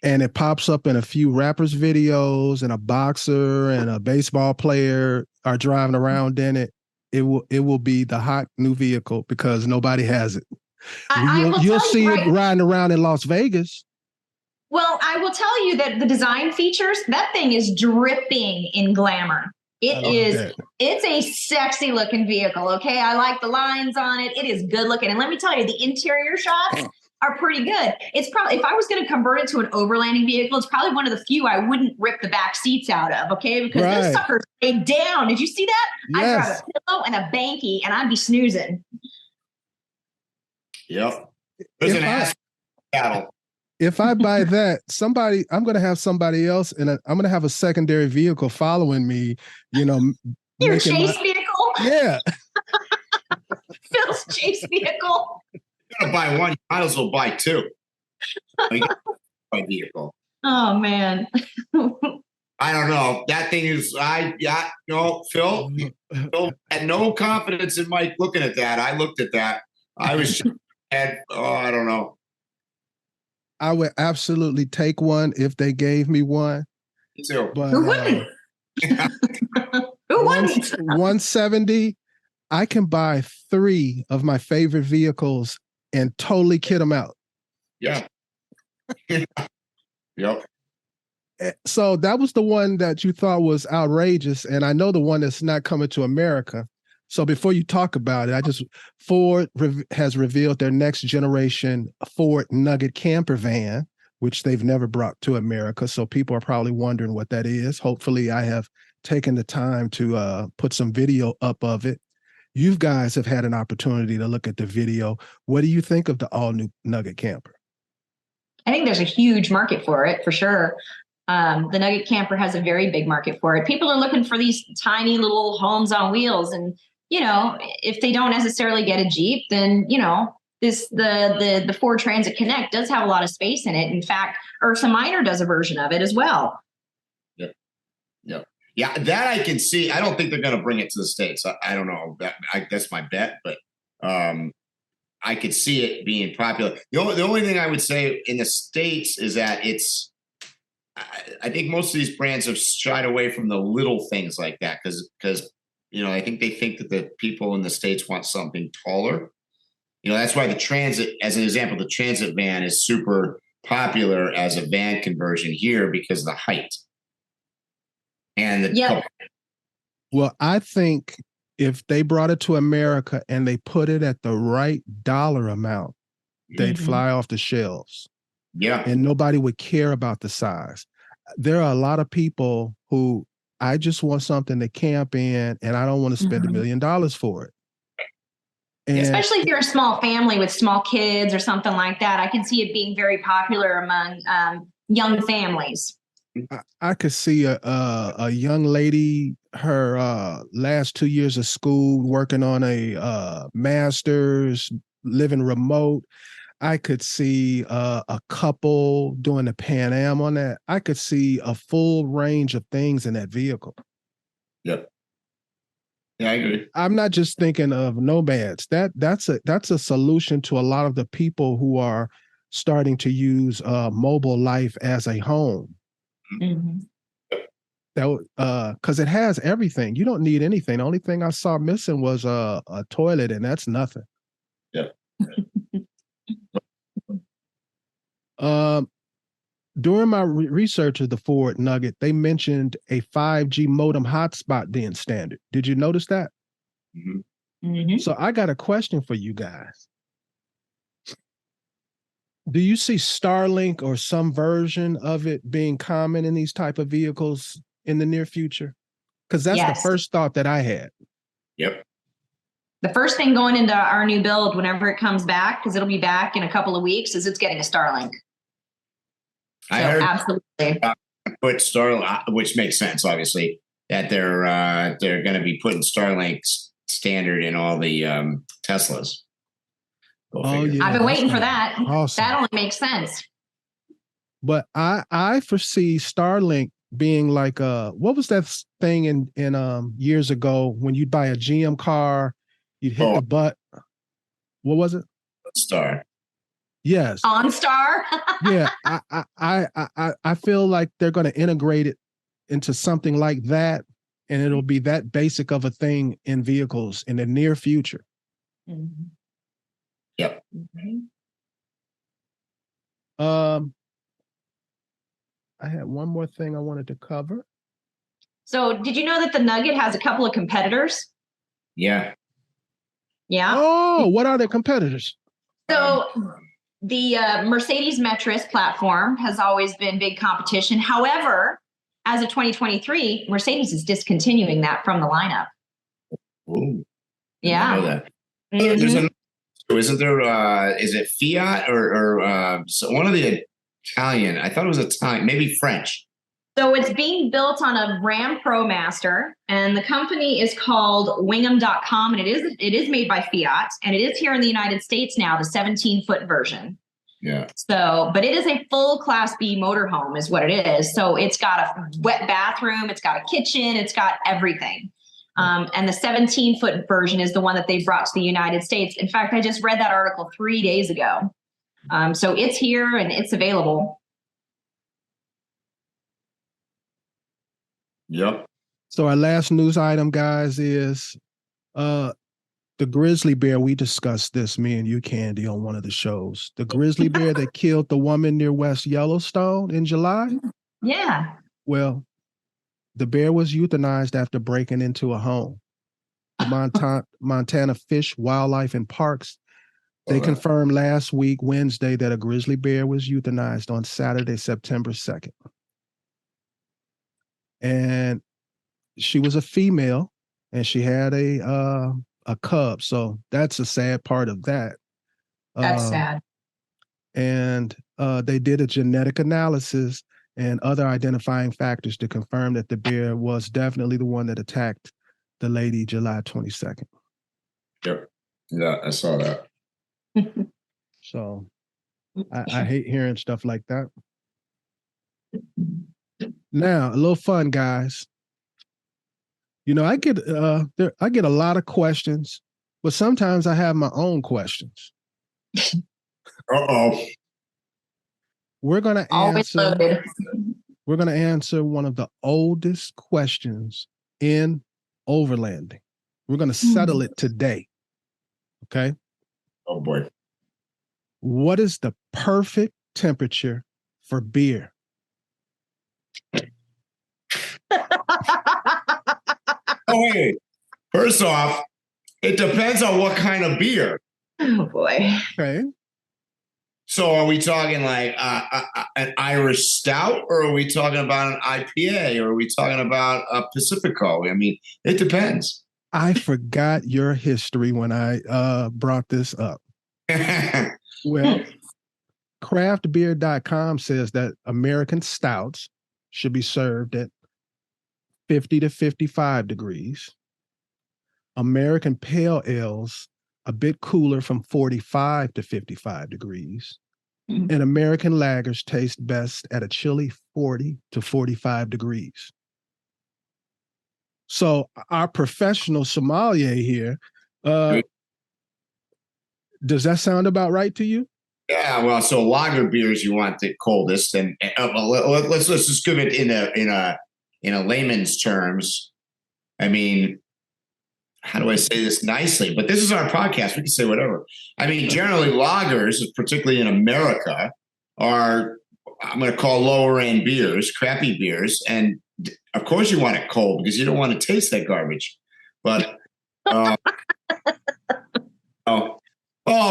and it pops up in a few rappers' videos and a boxer and a baseball player are driving around in it, it will be the hot new vehicle because nobody has it. You'll see it riding around in Las Vegas. Well, I will tell you that the design features, that thing is dripping in glamour. It's a sexy looking vehicle. Okay. I like the lines on it. It is good looking. And let me tell you, the interior shots are pretty good. It's probably, if I was going to convert it to an overlanding vehicle, it's probably one of the few I wouldn't rip the back seats out of. Okay. Because those suckers stay down. Did you see that? Yes. I'd grab a pillow and a banky and I'd be snoozing. Yep. There's an ass cattle. If I buy that, I'm going to have somebody else, and I'm going to have a secondary vehicle following me, Your chase vehicle? Yeah. Phil's chase vehicle. You're going to buy one, you might as well buy two. My vehicle. Oh, man. I don't know. That thing is, Phil had no confidence in Mike looking at that. I looked at that. I was I don't know. I would absolutely take one if they gave me one. Me too. But, Who wouldn't? Who wouldn't? 170, I can buy 3 of my favorite vehicles and totally kit them out. Yeah. Yep. So that was the one that you thought was outrageous. And I know the one that's not coming to America. So before you talk about it, Ford has revealed their next generation Ford Nugget camper van, which they've never brought to America. So people are probably wondering what that is. Hopefully I have taken the time to put some video up of it. You guys have had an opportunity to look at the video. What do you think of the all new Nugget camper? I think there's a huge market for it, for sure. The Nugget camper has a very big market for it. People are looking for these tiny little homes on wheels, and if they don't necessarily get a Jeep, then the Ford Transit Connect does have a lot of space in it. In fact, Ursa Minor does a version of it as well. Yep. Yeah, that I can see. I don't think they're going to bring it to the States. I don't know. That's my bet, but I could see it being popular. The only thing I would say in the States is that I think most of these brands have shied away from the little things like that because I think they think that the people in the States want something taller. That's why the Transit, as an example, the Transit van is super popular as a van conversion here because of the height. And Well, I think if they brought it to America and they put it at the right dollar amount, they'd fly off the shelves. Yeah. And nobody would care about the size. There are a lot of people who I just want something to camp in and I don't want to spend $1 million for it. And especially if you're a small family with small kids or something like that, I can see it being very popular among young families. I could see a young lady, her last 2 years of school, working on a master's, living remote. I could see a couple doing the Pan Am on that. I could see a full range of things in that vehicle. Yep. Yeah, I agree. I'm not just thinking of nomads. That's a solution to a lot of the people who are starting to use mobile life as a home. Mm-hmm. because it has everything. You don't need anything. The only thing I saw missing was a toilet, and that's nothing. Yep. During my research of the Ford Nugget, they mentioned a 5G modem hotspot being standard. Did you notice that? Mm-hmm. Mhm. So I got a question for you guys. Do you see Starlink or some version of it being common in these type of vehicles in the near future? Because that's Yes. the first thought that I had. Yep. The first thing going into our new build, whenever it comes back, because it'll be back in a couple of weeks, is it's getting a Starlink. So I heard absolutely. put Starlink, which makes sense, obviously, that they're going to be putting Starlink standard in all the Teslas. Go Oh, figure. yeah. I've been waiting for that. Awesome. That only makes sense. But I foresee Starlink being like what was that thing in years ago when you'd buy a GM car, you'd hit the button. What was it? Star. Yes. OnStar. Yeah. I feel like they're going to integrate it into something like that, and it'll be that basic of a thing in vehicles in the near future. Mhm. Yep. I had one more thing I wanted to cover. So did you know that the Nugget has a couple of competitors? Yeah. Yeah. Oh, what are their competitors? So the Mercedes Metris platform has always been big competition. However, as of 2023, Mercedes is discontinuing that from the lineup. Ooh. Yeah. I know that. Mhm. There's isn't there? Is it Fiat or so one of the Italian? I thought it was Italian, maybe French. So it's being built on a Ram ProMaster, and the company is called Wingham.com, and it is made by Fiat, and it is here in the United States now, the 17-foot version. Yeah. So, but it is a full Class B motorhome is what it is. So it's got a wet bathroom, it's got a kitchen, it's got everything. And the 17-foot version is the one that they brought to the United States. In fact, I just read that article 3 days ago. So it's here and it's available. Yep. So our last news item, guys, is the grizzly bear. We discussed this, me and you, Candy, on one of the shows. The grizzly bear that killed the woman near West Yellowstone in July. Yeah. Well, the bear was euthanized after breaking into a home. The Montana Fish, Wildlife, and Parks, they confirmed last week, Wednesday, that a grizzly bear was euthanized on Saturday, September 2nd. And she was a female, and she had a cub. So that's a sad part of that. That's sad. And they did a genetic analysis and other identifying factors to confirm that the bear was definitely the one that attacked the lady July 22nd. Yep. Yeah, I saw that. So I hate hearing stuff like that. Now, a little fun, guys. You know, I get a lot of questions, but sometimes I have my own questions. Uh-oh. We're gonna Always loaded. answer one of the oldest questions in overlanding. We're gonna settle it today. Okay. Oh boy. What is the perfect temperature for beer? Oh, wait. First off, it depends on what kind of beer. Oh boy. Okay. So are we talking like an Irish stout, or are we talking about an IPA, or are we talking about a Pacifico? I mean, it depends. I forgot your history when I brought this up. Well, craftbeer.com says that American stouts should be served at 50 to 55 degrees. American pale ales a bit cooler from 45 to 55 degrees. And American lagers taste best at a chilly 40 to 45 degrees. So our professional sommelier here, does that sound about right to you? Yeah, well, so lager beers you want the coldest, and let's just give it in a in a layman's terms, I mean, how do I say this nicely? But this is our podcast. We can say whatever. I mean, generally lagers, particularly in America, are, I'm going to call lower end beers, crappy beers. And of course you want it cold because you don't want to taste that garbage. But,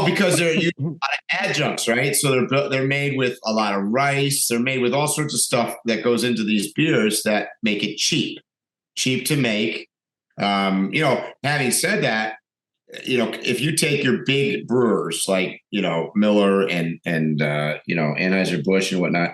because they're using a lot of adjuncts, right? So they're made with a lot of rice. They're made with all sorts of stuff that goes into these beers that make it cheap to make. Having said that, if you take your big brewers like, Miller and Anheuser-Busch and whatnot,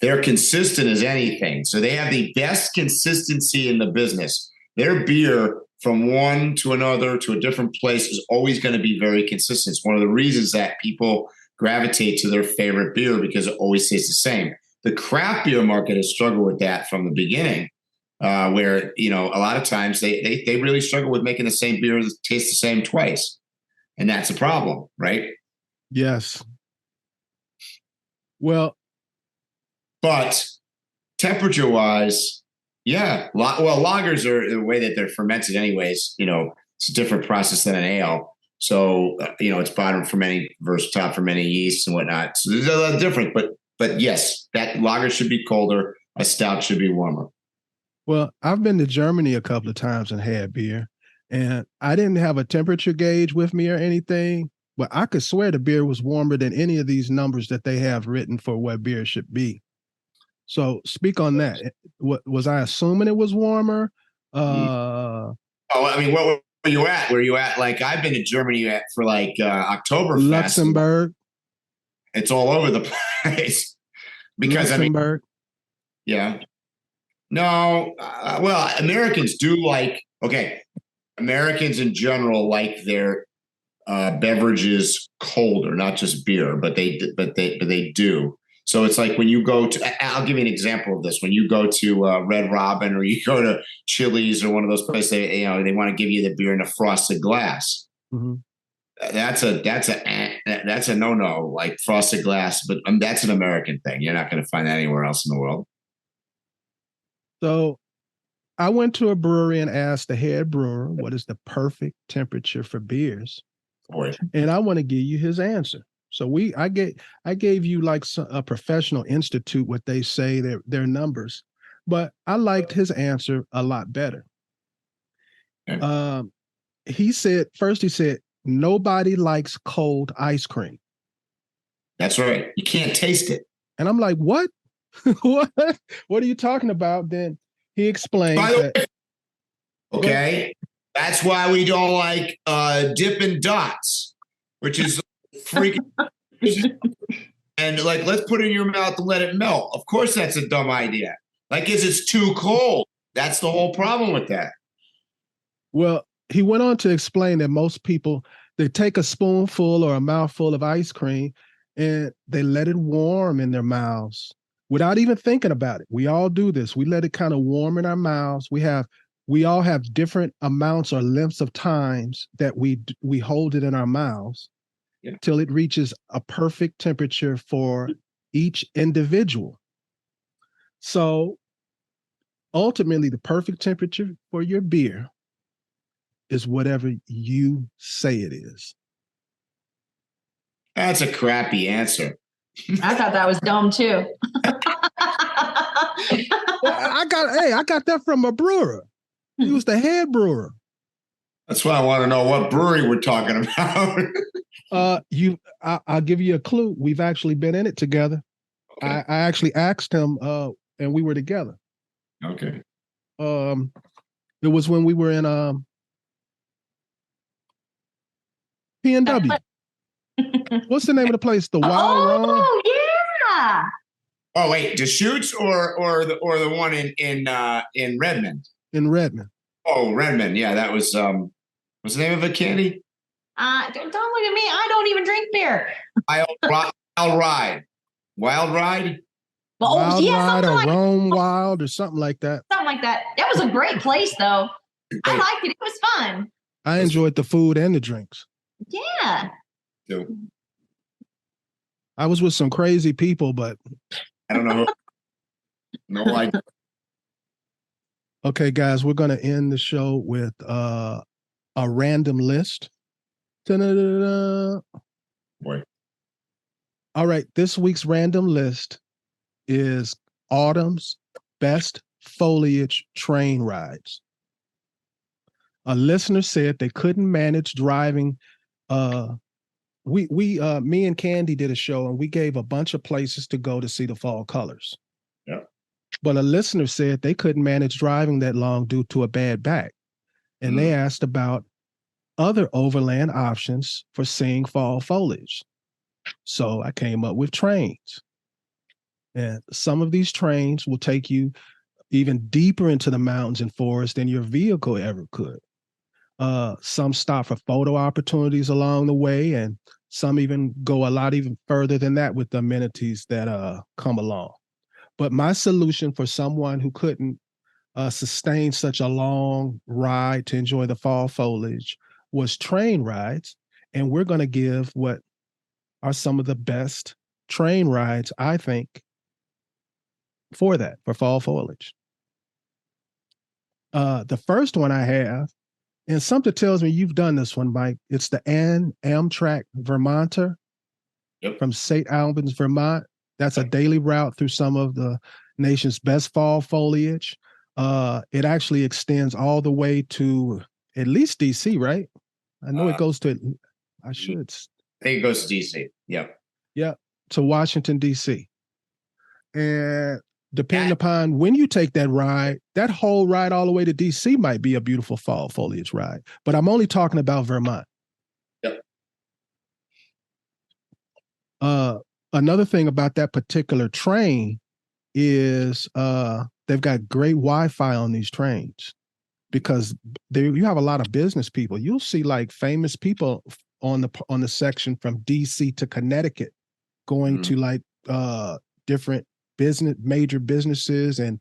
they're consistent as anything. So they have the best consistency in the business. Their beer from one to another to a different place is always going to be very consistent. It's one of the reasons that people gravitate to their favorite beer because it always tastes the same. The craft beer market has struggled with that from the beginning, where, a lot of times they really struggle with making the same beer that tastes the same twice. And that's a problem, right? Yes. Well, but temperature wise, yeah. Lagers are the way that they're fermented anyways. It's a different process than an ale. So, it's bottom fermenting versus top fermenting yeast and whatnot. So there's a lot different, but yes, that lager should be colder. A stout should be warmer. Well, I've been to Germany a couple of times and had beer, and I didn't have a temperature gauge with me or anything, but I could swear the beer was warmer than any of these numbers that they have written for what beer should be. So speak on that. Was I assuming it was warmer? Where were you at? Were you at, like, I've been to Germany for like Oktoberfest. Luxembourg. It's all over the place. Because Luxembourg. Yeah. No, Americans do Americans in general like their beverages colder, not just beer, but they do. So it's like when you go to, I'll give you an example of this. When you go to Red Robin or you go to Chili's or one of those places, they want to give you the beer in a frosted glass. Mm-hmm. That's a no-no, like frosted glass, but that's an American thing. You're not going to find that anywhere else in the world. So I went to a brewery and asked the head brewer, what is the perfect temperature for beers? Boy. And I want to give you his answer. So I gave you like a professional institute, what they say their numbers, but I liked his answer a lot better. Okay. He said, nobody likes cold ice cream. That's right. You can't taste it. And I'm like, what? What are you talking about? Then he explained that. Okay. That's why we don't like Dippin' Dots, which is freaking and like, let's put it in your mouth and let it melt. Of course, that's a dumb idea. Like, it's too cold. That's the whole problem with that. Well, he went on to explain that most people, they take a spoonful or a mouthful of ice cream and they let it warm in their mouths without even thinking about it. We all do this. We let it kind of warm in our mouths. We all have different amounts or lengths of times that we hold it in our mouths till it reaches a perfect temperature for each individual. So ultimately, the perfect temperature for your beer is whatever you say it is. That's a crappy answer. I thought that was dumb too. Well, I got that from a brewer. He was the head brewer. That's why I want to know what brewery we're talking about. I'll give you a clue. We've actually been in it together. Okay. I actually asked him, and we were together. Okay. It was when we were in P&W. What's the name of the place? The Wild Run? Oh yeah. Oh wait, Deschutes or the one in Redmond? In Redmond. Oh, Redmond. Yeah, that was what's the name of it, Candy? Don't look at me. I don't even drink beer. Wild Ride. Wild Ride? Wild Ride or like Rome Wild or something like that. Something like that. That was a great place though. I liked it. It was fun. I enjoyed the food and the drinks. Yeah. I was with some crazy people, but I don't know. No idea. Okay, guys, we're going to end the show with a random list. Da-da-da-da. Boy. All right, this week's random list is autumn's best foliage train rides. A listener said they couldn't manage driving. Me and CANDI did a show, and we gave a bunch of places to go to see the fall colors. Yeah. But a listener said they couldn't manage driving that long due to a bad back. And they asked about other overland options for seeing fall foliage. So I came up with trains. And some of these trains will take you even deeper into the mountains and forests than your vehicle ever could. Some stop for photo opportunities along the way, and some even go a lot even further than that with the amenities that come along. But my solution for someone who couldn't sustain such a long ride to enjoy the fall foliage was train rides. And we're going to give what are some of the best train rides, I think, for fall foliage. The first one I have, and something tells me you've done this one, Mike. It's the Amtrak Vermonter from St. Albans, Vermont. That's a daily route through some of the nation's best fall foliage. It actually extends all the way to at least DC, right? I know it goes to, I think it goes to DC. Yep. Yep. To Washington, DC. And depending upon when you take that ride, that whole ride all the way to DC might be a beautiful fall foliage ride. But I'm only talking about Vermont. Yep. Another thing about that particular train is they've got great Wi-Fi on these trains, because you have a lot of business people. You'll see like famous people on the section from DC to Connecticut going to like different major businesses, and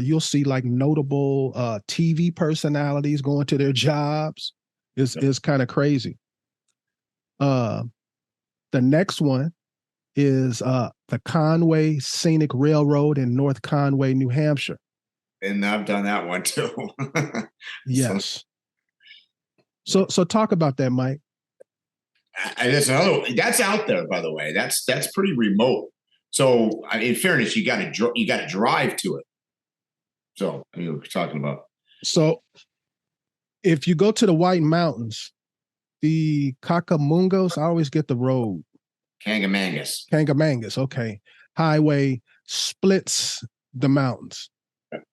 you'll see like notable TV personalities going to their jobs. Is kind of crazy. The next one is the Conway Scenic Railroad in North Conway, New Hampshire. And I've done that one too. Yes. So talk about that, Mike. That's out there, by the way. That's pretty remote. So, in fairness, you got to drive to it. So, I mean, we're talking about. So, if you go to the White Mountains, the Cacamungas, I always get the road. Kangamangas, okay. Highway splits the mountains. Okay.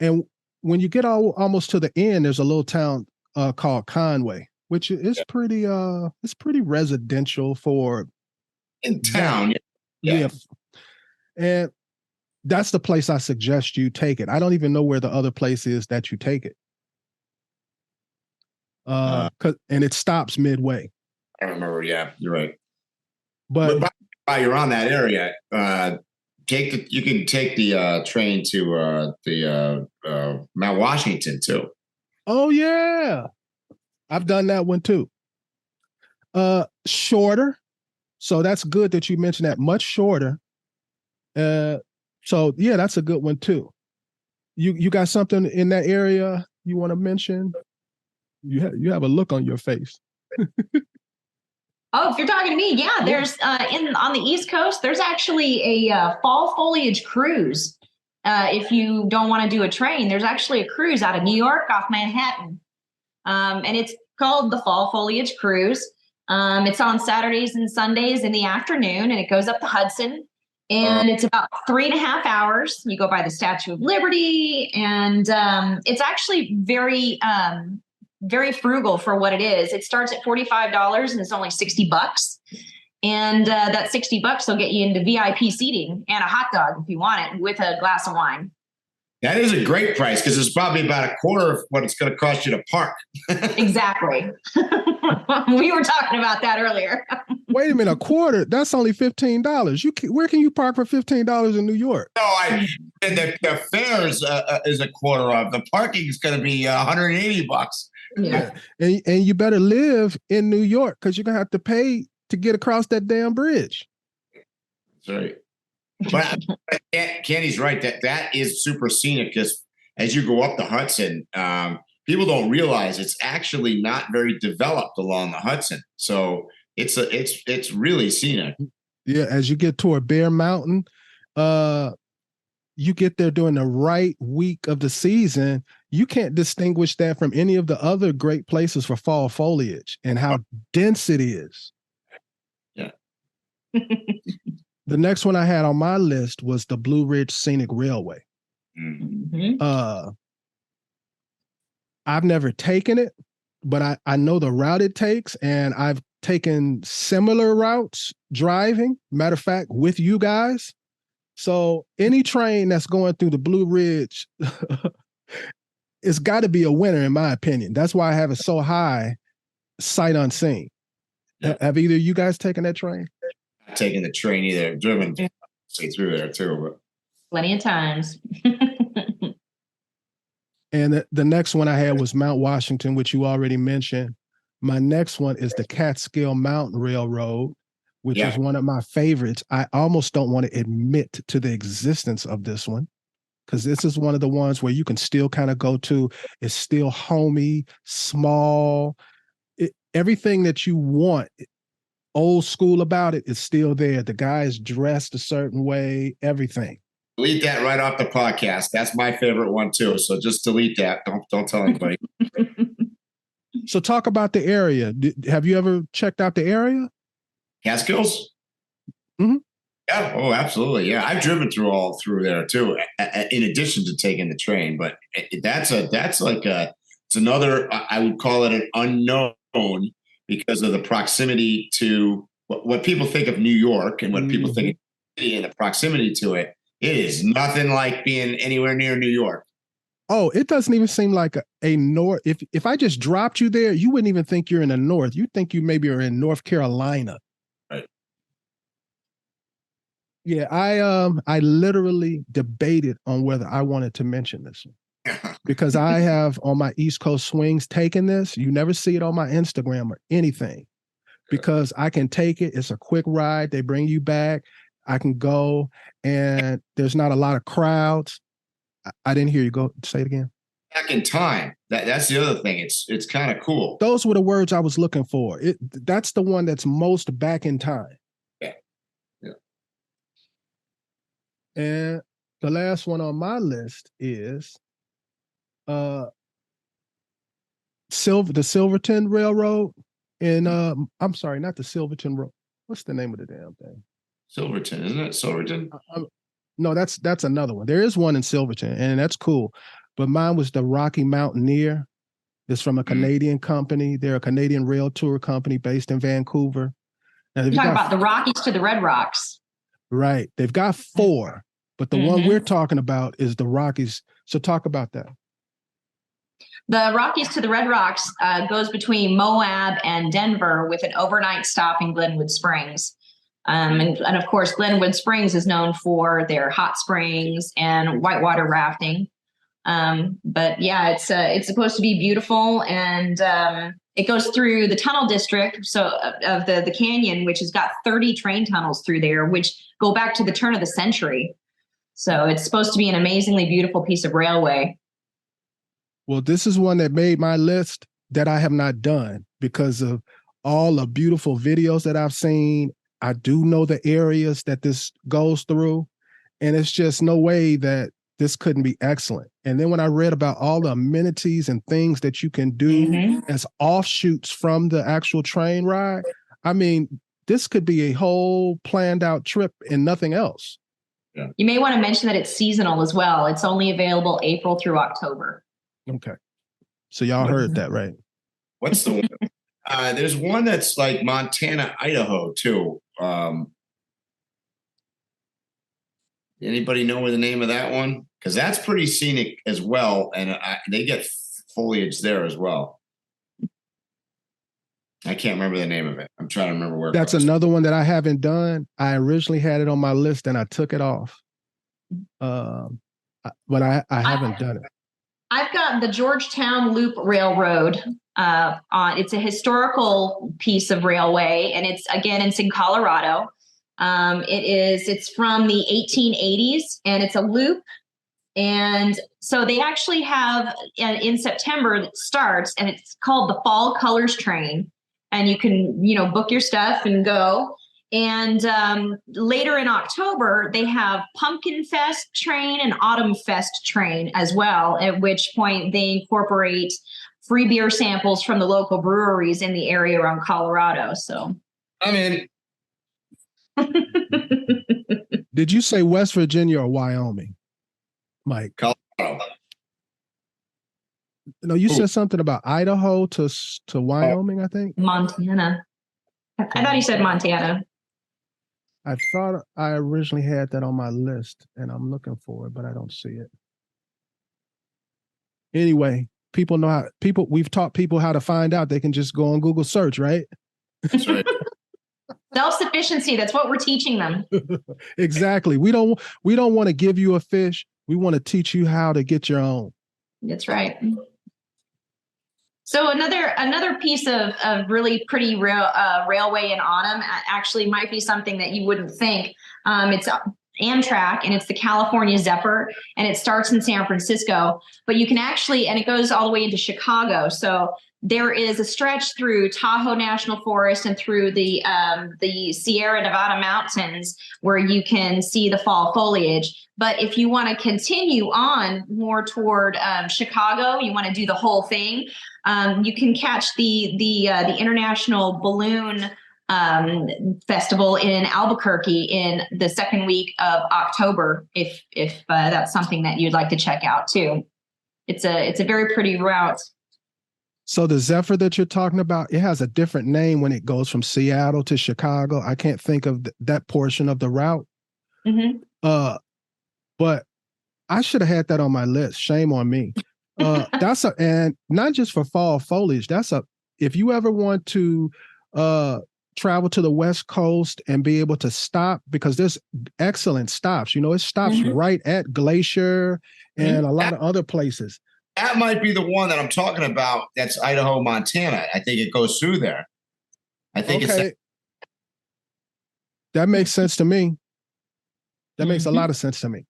And when you get almost to the end, there's a little town called Conway, which is pretty residential for in town. Yeah. And that's the place I suggest you take it. I don't even know where the other place is that you take it. And it stops midway. I remember, yeah, you're right. But while you're on that area, you can take the train to the Mount Washington too. Oh yeah. I've done that one too. Shorter. So that's good that you mentioned that. Much shorter. So yeah, that's a good one too. You got something in that area you want to mention? You have a look on your face. Oh, if you're talking to me, yeah, there's on the East Coast, there's actually a fall foliage cruise. If you don't want to do a train, there's actually a cruise out of New York off Manhattan. And it's called the Fall Foliage Cruise. It's on Saturdays and Sundays in the afternoon, and it goes up the Hudson. And it's about 3.5 hours. You go by the Statue of Liberty, and it's actually very frugal for what it is. It starts at $45 and it's only $60. And that $60 will get you into VIP seating and a hot dog if you want it, with a glass of wine. That is a great price, because it's probably about a quarter of what it's going to cost you to park. Exactly. We were talking about that earlier. Wait a minute, a quarter? That's only $15. Where can you park for $15 in New York? No, the fare is a quarter of. The parking is going to be $180. Yeah. And you better live in New York, because you're going to have to pay to get across that damn bridge. That's right. But CANDI's right. That is super scenic, because as you go up the Hudson, people don't realize it's actually not very developed along the Hudson. So it's really scenic. Yeah, as you get toward Bear Mountain, you get there during the right week of the season, you can't distinguish that from any of the other great places for fall foliage and how dense it is. Yeah. The next one I had on my list was the Blue Ridge Scenic Railway. Mm-hmm. I've never taken it, but I know the route it takes, and I've taken similar routes driving, matter of fact, with you guys. So any train that's going through the Blue Ridge, it's got to be a winner, in my opinion. That's why I have it so high, sight unseen. Yeah. Have either of you guys taken that train? Not taken the train either. I've driven through there too. But plenty of times. And the next one I had was Mount Washington, which you already mentioned. My next one is the Catskill Mountain Railroad, which is one of my favorites. I almost don't want to admit to the existence of this one, because this is one of the ones where you can still kind of go to. It's still homey, small. Everything that you want, old school about it, is still there. The guy is dressed a certain way, everything. Delete that right off the podcast. That's my favorite one too. So just delete that. Don't tell anybody. So talk about the area. Have you ever checked out the area? Catskills? Mm-hmm. Yeah. Oh, absolutely. Yeah. I've driven through there too, in addition to taking the train. But it's another, I would call it an unknown because of the proximity to what people think of New York and what people think of the city and the proximity to it. It is nothing like being anywhere near New York. Oh, it doesn't even seem like a north. If I just dropped you there, you wouldn't even think you're in the north. You'd think you maybe are in North Carolina. Right. Yeah, I literally debated on whether I wanted to mention this one. Because I have on my East Coast swings taken this. You never see it on my Instagram or anything. Because I can take it. It's a quick ride. They bring you back. I can go, and there's not a lot of crowds. I didn't hear you. Go say it again. Back in time. That's the other thing. It's kind of cool. Those were the words I was looking for. That's the one that's most back in time. Yeah. Yeah. And the last one on my list is the Silverton Railroad in I'm sorry, not the Silverton Road. What's the name of the damn thing? Silverton, isn't it? Silverton? No, that's another one. There is one in Silverton, and that's cool. But mine was the Rocky Mountaineer. It's from a Canadian company. They're a Canadian rail tour company based in Vancouver. Now, You're talking about the Rockies to the Red Rocks. Right. They've got 4, but the one we're talking about is the Rockies. So talk about that. The Rockies to the Red Rocks goes between Moab and Denver with an overnight stop in Glenwood Springs. And of course, Glenwood Springs is known for their hot springs and whitewater rafting. But yeah, it's supposed to be beautiful, and it goes through the tunnel district of the canyon, which has got 30 train tunnels through there, which go back to the turn of the century. So it's supposed to be an amazingly beautiful piece of railway. Well, this is one that made my list that I have not done because of all the beautiful videos that I've seen. I do know the areas that this goes through, and it's just no way that this couldn't be excellent. And then when I read about all the amenities and things that you can do as offshoots from the actual train ride, I mean, this could be a whole planned out trip and nothing else. Yeah. You may want to mention that it's seasonal as well. It's only available April through October. Okay. So y'all heard that, right? What's the one? There's one that's like Montana, Idaho too. Anybody know where the name of that one? Because that's pretty scenic as well, and they get foliage there as well. I can't remember the name of it. I'm trying to remember where. That's another one that I haven't done. I originally had it on my list and I took it off, but I haven't done it. I've got the Georgetown Loop Railroad on. It's a historical piece of railway, and it's in Colorado. It's from the 1880s, and it's a loop And so they actually have in September that starts, and it's called the Fall Colors Train. And you can, book your stuff and go. And later in October, they have Pumpkin Fest train and Autumn Fest train as well, at which point they incorporate free beer samples from the local breweries in the area around Colorado. So I'm in. Did you say West Virginia or Wyoming, Mike? Colorado. No, you said something about Idaho to Wyoming, I think. Montana. I thought you said Montana. I thought I originally had that on my list, and I'm looking for it, but I don't see it. Anyway, we've taught people how to find out. They can just go on Google search, right? That's right. Self-sufficiency, that's what we're teaching them. Exactly. We don't want to give you a fish. We want to teach you how to get your own. That's right. So another piece of really pretty railway in autumn actually might be something that you wouldn't think. It's Amtrak, and it's the California Zephyr, and it starts in San Francisco, but you can actually, and it goes all the way into Chicago. So there is a stretch through Tahoe National Forest and through the Sierra Nevada mountains where you can see the fall foliage. But if you want to continue on more toward Chicago, you want to do the whole thing, you can catch the International Balloon Festival in Albuquerque in the second week of October, if that's something that you'd like to check out too. It's a very pretty route. So the Zephyr that you're talking about, it has a different name when it goes from Seattle to Chicago. I can't think of that portion of the route. Mm-hmm. But I should have had that on my list. Shame on me. And not just for fall foliage. If you ever want to travel to the West Coast and be able to stop, because there's excellent stops. It stops right at Glacier and a lot of other places. That might be the one that I'm talking about. That's Idaho, Montana. I think it goes through there. I think it's that makes sense to me. That makes a lot of sense to me.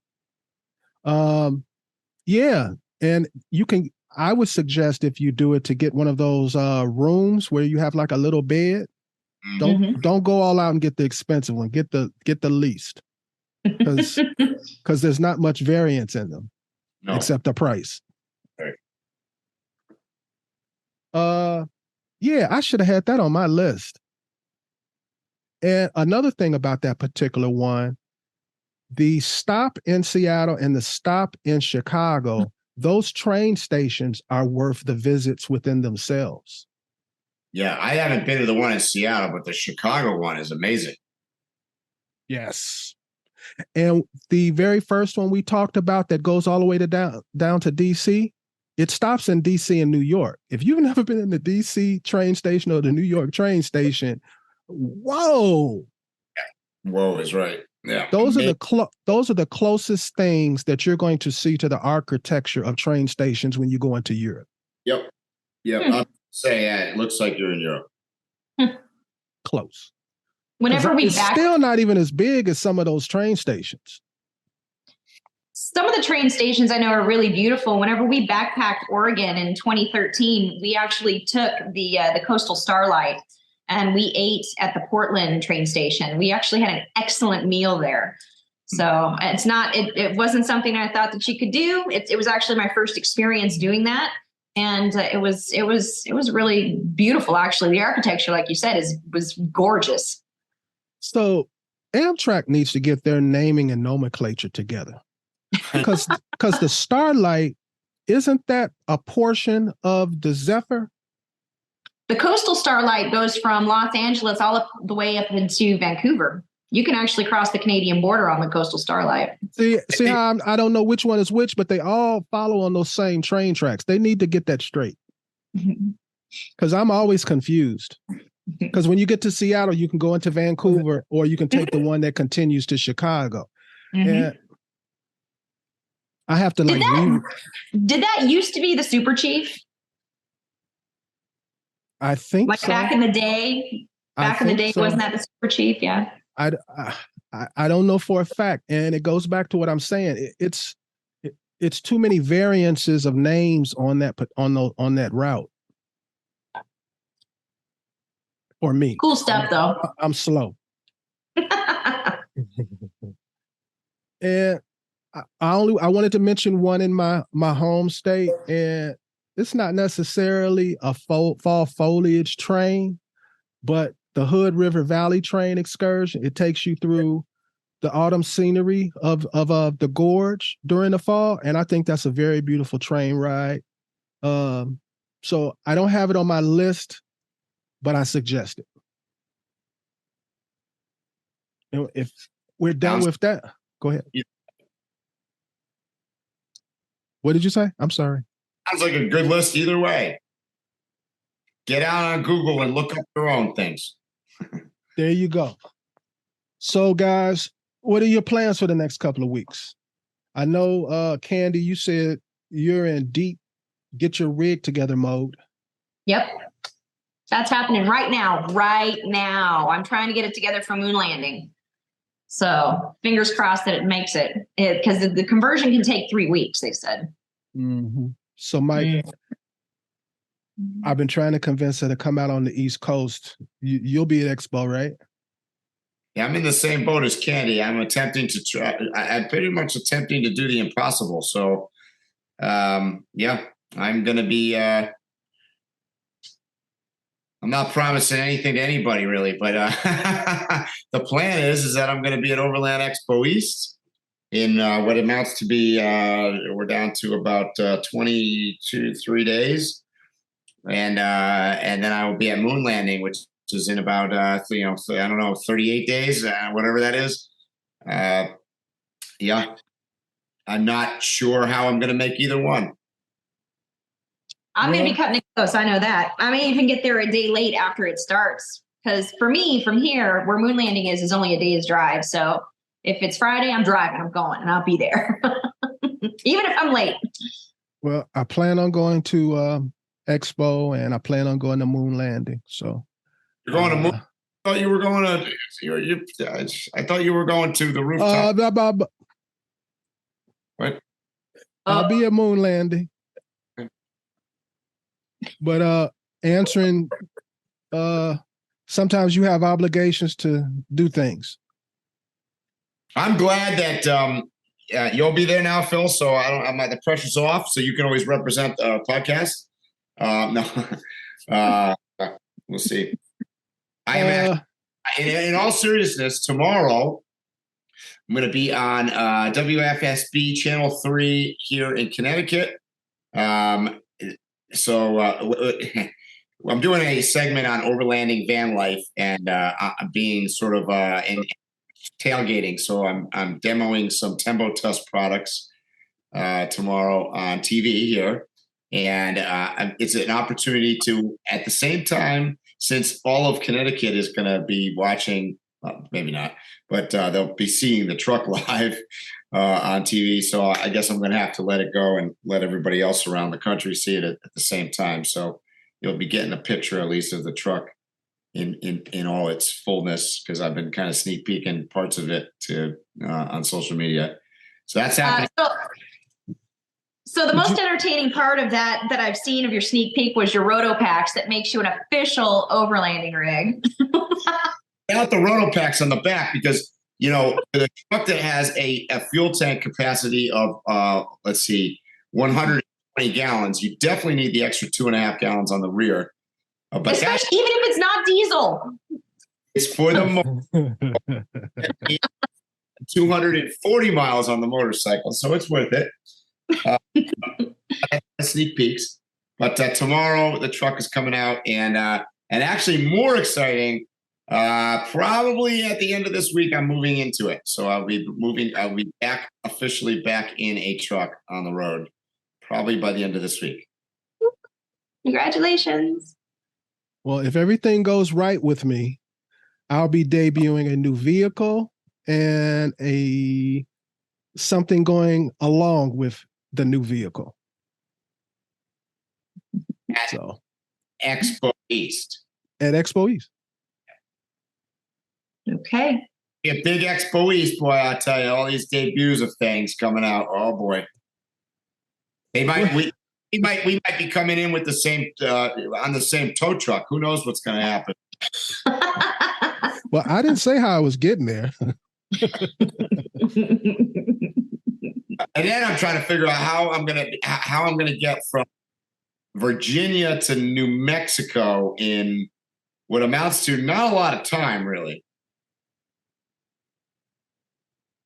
Yeah. And I would suggest, if you do it, to get one of those rooms where you have like a little bed. Don't go all out and get the expensive one. Get the least, because there's not much variance in them except the price. Right. Yeah, I should have had that on my list. And another thing about that particular one, the stop in Seattle and the stop in Chicago, those train stations are worth the visits within themselves. Yeah, I haven't been to the one in Seattle, but the Chicago one is amazing. Yes. And the very first one we talked about that goes all the way to down to DC, it stops in DC and New York. If you've never been in the DC train station or the New York train station, whoa. Whoa is right. Yeah. Those are the closest things that you're going to see to the architecture of train stations when you go into Europe. Yep. I'll say it looks like you're in Europe. Close. Whenever it's still not even as big as some of those train stations. Some of the train stations I know are really beautiful. Whenever we backpacked Oregon in 2013, we actually took the Coastal Starlight and we ate at the Portland train station. We actually had an excellent meal there. So it wasn't something I thought that you could do. It was actually my first experience doing that. And it was really beautiful. Actually, the architecture, like you said, was gorgeous. So Amtrak needs to get their naming and nomenclature together, because the Starlight, isn't that a portion of the Zephyr? The Coastal Starlight goes from Los Angeles all up the way up into Vancouver. You can actually cross the Canadian border on the Coastal Starlight. See how I don't know which one is which, but they all follow on those same train tracks. They need to get that straight, because I'm always confused. Because when you get to Seattle, you can go into Vancouver, or you can take the one that continues to Chicago. And I have to did that used to be the Super Chief? I think like so. Back in the day, so. Wasn't that the Super Chief? Yeah. I don't know for a fact, and it goes back to what I'm saying. It's it's too many variances of names on that route for me. Cool stuff, though. I'm slow. And I wanted to mention one in my home state, and it's not necessarily a fall foliage train, but the Hood River Valley train excursion. It takes you through the autumn scenery of the gorge during the fall, and I think that's a very beautiful train ride. So I don't have it on my list, but I suggest it. If we're done with that, go ahead. What did you say? I'm sorry. Sounds like a good list either way. Get out on Google and look up your own things. There you go. So, guys, what are your plans for the next couple of weeks? I know, CANDI, you said you're in deep get your rig together mode. Yep. That's happening right now. Right now. I'm trying to get it together for moon landing. So fingers crossed that it makes it, because the conversion can take 3 weeks, they said. Mm-hmm. So, Mike, I've been trying to convince her to come out on the East Coast. You'll be at Expo, right? Yeah, I'm in the same boat as CANDI. I'm attempting to try. I'm pretty much attempting to do the impossible. So, yeah, I'm going to be. I'm not promising anything to anybody really, but the plan is that I'm going to be at Overland Expo East in what amounts to be. We're down to about 3 days, and then I will be at Moon Landing, which is in about I don't know, 38 days, whatever that is. Yeah, I'm not sure how I'm going to make either one. I'm going to be cutting it close. I know that. I may even get there a day late after it starts, because for me, from here, where moon landing is only a day's drive. So if it's Friday, I'm driving, I'm going, and I'll be there, even if I'm late. Well, I plan on going to Expo, and I plan on going to moon landing. So you're going to moon. I thought you were going to. I thought you were going to the rooftop. What? I'll be at moon landing. But answering, sometimes you have obligations to do things. I'm glad that you'll be there now, Phil. So the pressure's off. So you can always represent the podcast. No, we'll see. I am in all seriousness, tomorrow I'm going to be on WFSB Channel 3 here in Connecticut. So I'm doing a segment on overlanding van life and being sort of in tailgating. So I'm demoing some Tembo Tusk products tomorrow on TV here. And it's an opportunity to, at the same time, since all of Connecticut is going to be watching, maybe not, but they'll be seeing the truck live on TV. So I guess I'm going to have to let it go and let everybody else around the country see it at the same time. So you'll be getting a picture, at least, of the truck in all its fullness, because I've been kind of sneak peeking parts of it on social media. So that's happening. So the most entertaining part of that I've seen of your sneak peek was your roto packs that makes you an official overlanding rig. Out the roto packs on the back, because the truck that has a fuel tank capacity of 120 gallons, you definitely need the extra 2.5 gallons on the rear. But especially even if it's not diesel. It's for the 240 miles on the motorcycle, so it's worth it. Sneak peeks, but tomorrow the truck is coming out, and actually more exciting. Probably at the end of this week, I'm moving into it. So I'll be officially back in a truck on the road, probably by the end of this week. Congratulations. Well, if everything goes right with me, I'll be debuting a new vehicle and something going along with the new vehicle. At Expo East. At Expo East. Okay. A big Expo East, boy, I'll tell you, all these debuts of things coming out. Oh boy. We might be coming in with the same on the same tow truck. Who knows what's going to happen? Well, I didn't say how I was getting there. And then I'm trying to figure out how I'm gonna get from Virginia to New Mexico in what amounts to not a lot of time, really.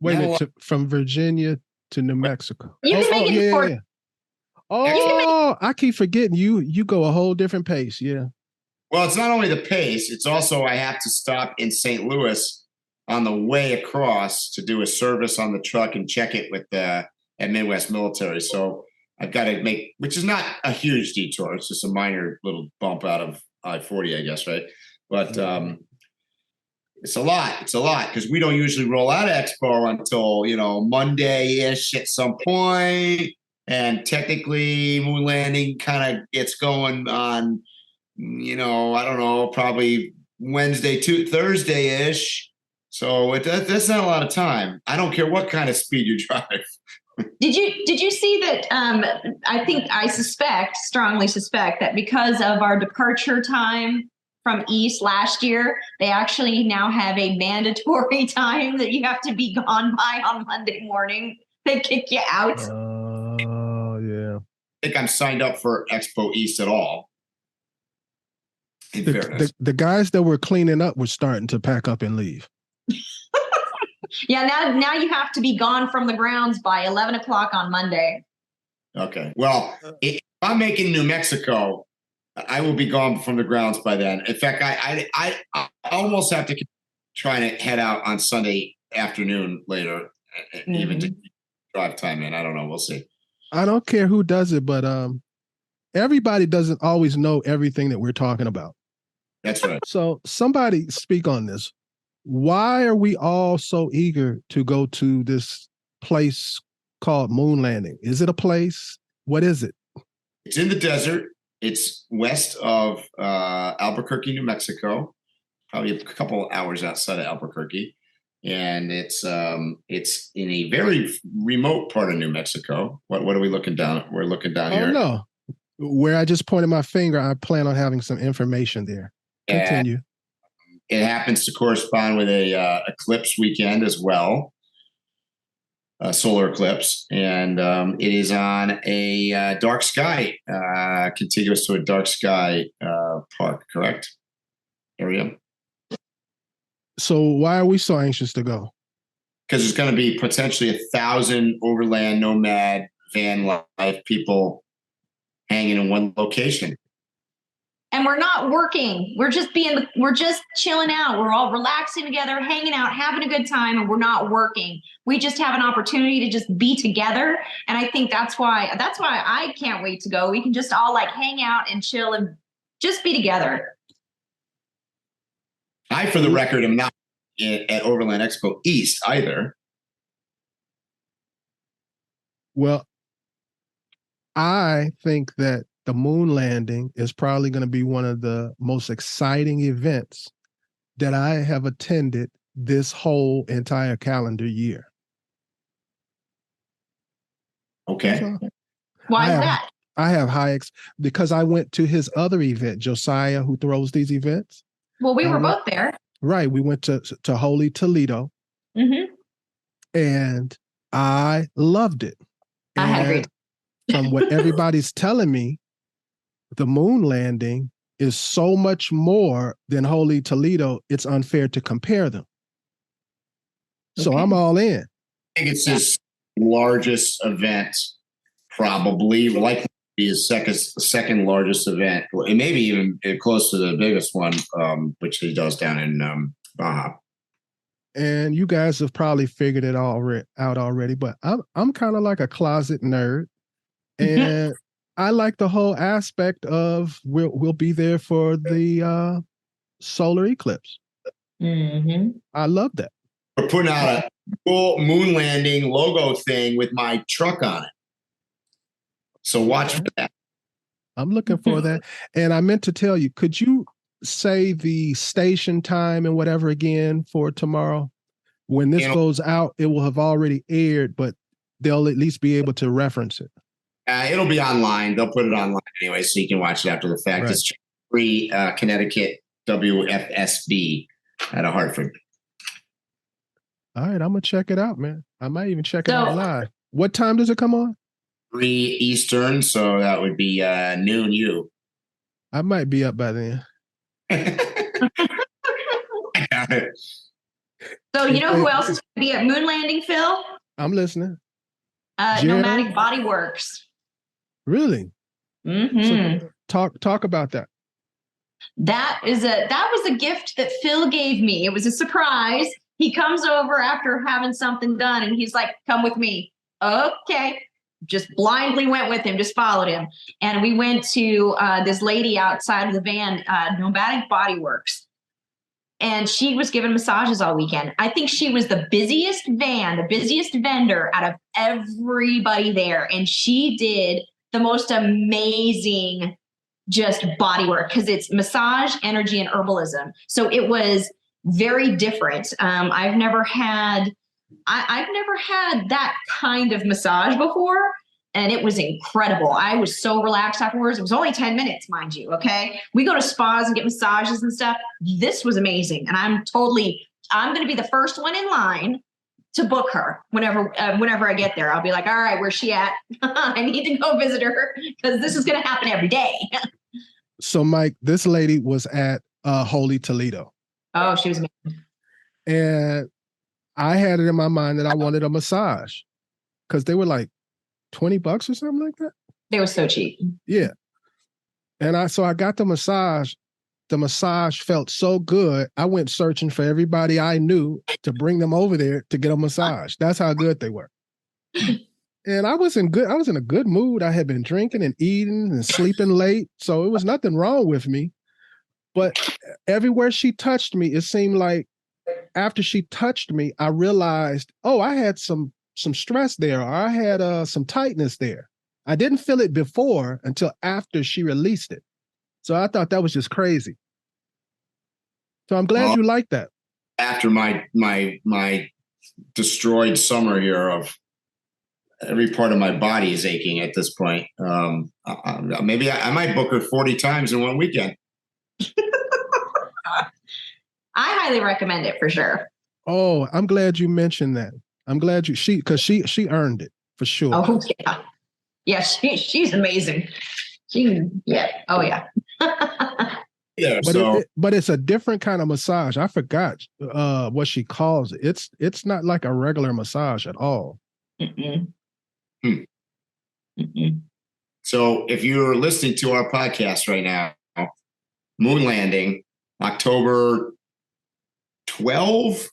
Wait a minute, from Virginia to New Mexico. You can make it for. Yeah. Oh, I keep forgetting you go a whole different pace. Yeah. Well, it's not only the pace; it's also I have to stop in St. Louis on the way across to do a service on the truck and check it with at Midwest Military. So I've got to make, which is not a huge detour. It's just a minor little bump out of I-40, I guess, right? But it's a lot. It's a lot because we don't usually roll out Expo until, Monday-ish at some point. And technically Moon Landing kind of gets going on, I don't know, probably Wednesday to Thursday-ish. So that's not a lot of time. I don't care what kind of speed you drive. Did you see that? I strongly suspect that because of our departure time from East last year, they actually now have a mandatory time that you have to be gone by on Monday morning. They kick you out. Oh, yeah. I think I'm signed up for Expo East at all. In fairness. The guys that were cleaning up were starting to pack up and leave. Yeah, now you have to be gone from the grounds by 11 o'clock on Monday. Okay. Well, if I'm making New Mexico, I will be gone from the grounds by then. In fact, I almost have to try to head out on Sunday afternoon later, even to drive time in. I don't know. We'll see. I don't care who does it, but everybody doesn't always know everything that we're talking about. That's right. So somebody speak on this. Why are we all so eager to go to this place called Moon Landing? Is it a place? What is it? It's in the desert. It's west of Albuquerque, New Mexico, probably a couple hours outside of Albuquerque. And it's in a very remote part of New Mexico. What are we looking down? We're looking down here. Oh, no. Where I just pointed my finger, I plan on having some information there. Continue. It happens to correspond with a eclipse weekend as well, a solar eclipse, and it is on a dark sky, contiguous to a dark sky park, correct? Area. So why are we so anxious to go? Because there's going to be potentially 1,000 overland nomad van life people hanging in one location. And we're not working. We're just chilling out. We're all relaxing together, hanging out, having a good time, and we're not working. We just have an opportunity to just be together. And I think that's why I can't wait to go. We can just all hang out and chill and just be together. I, for the record, am not at Overland Expo East either. Well, I think that the moon landing is probably going to be one of the most exciting events that I have attended this whole entire calendar year. Okay. So, why is that? I have because I went to his other event, Josiah, who throws these events. Well, we were both there. Right. We went to Holy Toledo. Mm-hmm. And I loved it. I agree. From what everybody's telling me, the moon landing is so much more than Holy Toledo, it's unfair to compare them. So I'm all in. I think it's his largest event, probably, likely to be his second largest event. It may be even close to the biggest one, which he does down in Baja. And you guys have probably figured it out already, but I'm kind of like a closet nerd. And I like the whole aspect of we'll be there for the solar eclipse. Mm-hmm. I love that. We're putting out a cool moon landing logo thing with my truck on it. So watch for that. I'm looking for that. And I meant to tell you, could you say the station time and whatever again for tomorrow? When this goes out, it will have already aired, but they'll at least be able to reference it. It'll be online. They'll put it online anyway, so you can watch it after the fact. Right. It's free, Connecticut WFSB out of Hartford. All right, I'm gonna check it out, man. I might even check it out live. What time does it come on? 3 Eastern, so that would be noon you. I might be up by then. I got it. So you know who else is going to be at Moon Landing, Phil? I'm listening. Nomadic Body Works. Really? Mm-hmm. So talk about that. That was a gift that Phil gave me. It was a surprise. He comes over after having something done, and he's like, "Come with me." Okay. Just blindly went with him, just followed him. And we went to this lady outside of the van, Nomadic Body Works. And she was giving massages all weekend. I think she was the busiest vendor out of everybody there. And she did the most amazing just body work because it's massage, energy, and herbalism. So it was very different. I've never had that kind of massage before, and it was incredible. I was so relaxed afterwards. It was only 10 minutes, mind you, okay? We go to spas and get massages and stuff. This was amazing, and I'm going to be the first one in line to book her whenever I get there. I'll be like, all right, where's she at? I need to go visit her because this is going to happen every day. So, Mike, this lady was at Holy Toledo. Oh, she was amazing. And I had it in my mind that I wanted a massage because they were like $20 or something like that. They were so cheap. Yeah. And I got the massage. The massage felt so good. I went searching for everybody I knew to bring them over there to get a massage. That's how good they were. And I was in a good mood. I had been drinking and eating and sleeping late. So it was nothing wrong with me. But everywhere she touched me, it seemed like after she touched me, I realized, oh, I had some stress there, or I had some tightness there. I didn't feel it before until after she released it. So I thought that was just crazy. So I'm glad you like that. After my destroyed summer here of every part of my body is aching at this point. Maybe I might book her 40 times in one weekend. I highly recommend it for sure. Oh, I'm glad you mentioned that. I'm glad because she earned it for sure. Oh yeah. Yeah, she's amazing. Oh yeah. Yeah, but it's a different kind of massage. I forgot what she calls it. It's not like a regular massage at all. Mm-mm. Mm-mm. So if you're listening to our podcast right now, Moon Landing, October 12th?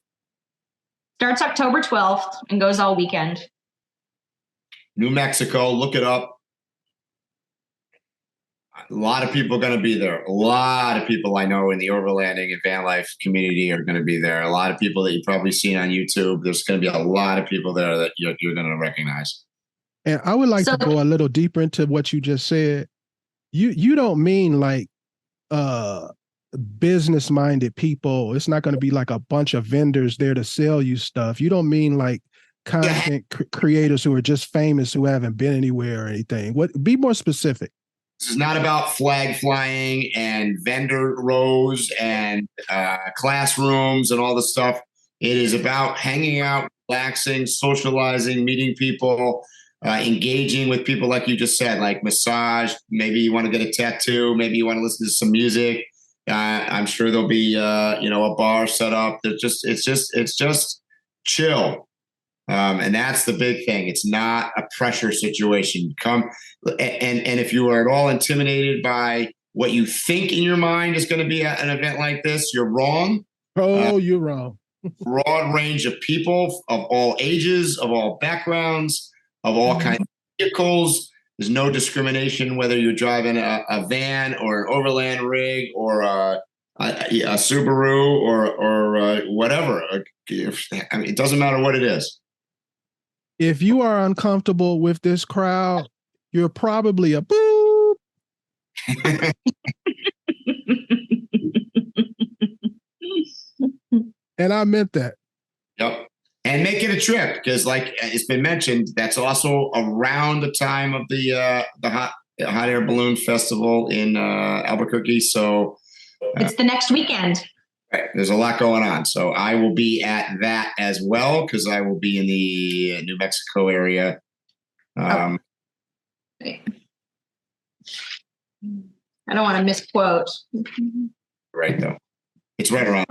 Starts October 12th and goes all weekend. New Mexico, look it up. A lot of people are going to be there. A lot of people I know in the overlanding and van life community are going to be there. A lot of people that you've probably seen on YouTube. There's going to be a lot of people there that you're going to recognize. And I would like to go a little deeper into what you just said. You don't mean like business-minded people. It's not going to be like a bunch of vendors there to sell you stuff. You don't mean like content creators who are just famous who haven't been anywhere or anything. Be more specific. This is not about flag flying and vendor rows and classrooms and all this stuff. It is about hanging out, relaxing, socializing, meeting people, engaging with people like you just said, like massage. Maybe you want to get a tattoo. Maybe you want to listen to some music. I'm sure there'll be a bar set up. It's just chill. And that's the big thing. It's not a pressure situation. Come and if you are at all intimidated by what you think in your mind is going to be at an event like this, you're wrong. Oh, you're wrong. Broad range of people of all ages, of all backgrounds, of all kinds of vehicles. There's no discrimination whether you're driving a van or an overland rig or a Subaru or whatever. I mean, it doesn't matter what it is. If you are uncomfortable with this crowd, you're probably a boop. And I meant that. Yep. And make it a trip because, like it's been mentioned, that's also around the time of the hot air balloon festival in Albuquerque. So it's the next weekend. Right, there's a lot going on. So I will be at that as well because I will be in the New Mexico area. I don't want to misquote. Right, though. It's right around.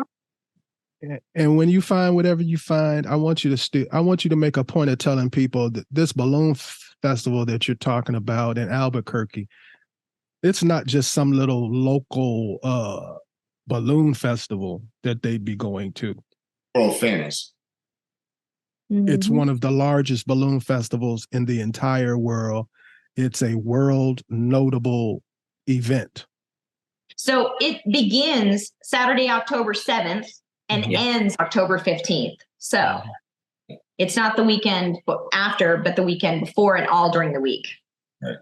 And when you find whatever you find, I want you to make a point of telling people that this balloon festival that you're talking about in Albuquerque, it's not just some little local balloon festival that they'd be going to. World famous. It's one of the largest balloon festivals in the entire world. It's a world notable event. So it begins Saturday, October 7th and ends October 15th. So it's not the weekend after, but the weekend before and all during the week. Right.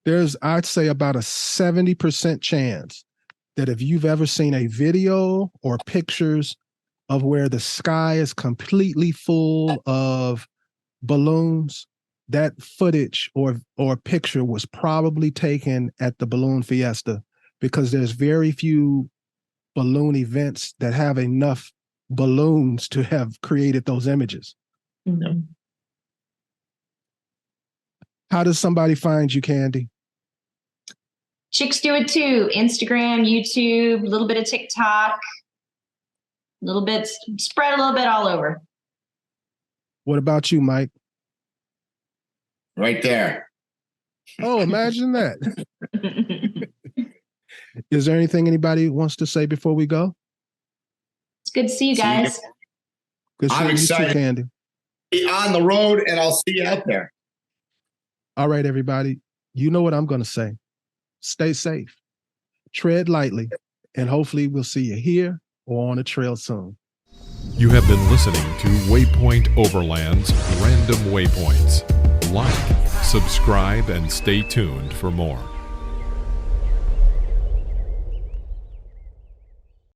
There's, I'd say, about a 70% chance that if you've ever seen a video or pictures of where the sky is completely full of balloons, that footage or picture was probably taken at the balloon fiesta, because there's very few balloon events that have enough balloons to have created those images. Mm-hmm. How does somebody find you, Candy? Chicks do it too. Instagram, YouTube, a little bit of TikTok, a little bit, spread a little bit all over. What about you, Mike? Right there. Oh, imagine that. Is there anything anybody wants to say before we go? It's good to see you guys. Good I'm excited. You too, Candy. Be on the road, and I'll see you out there. All right, everybody. You know what I'm going to say. Stay safe, tread lightly, and hopefully we'll see you here or on the trail soon. You have been listening to Waypoint Overland's Random Waypoints. Like, subscribe, and stay tuned for more.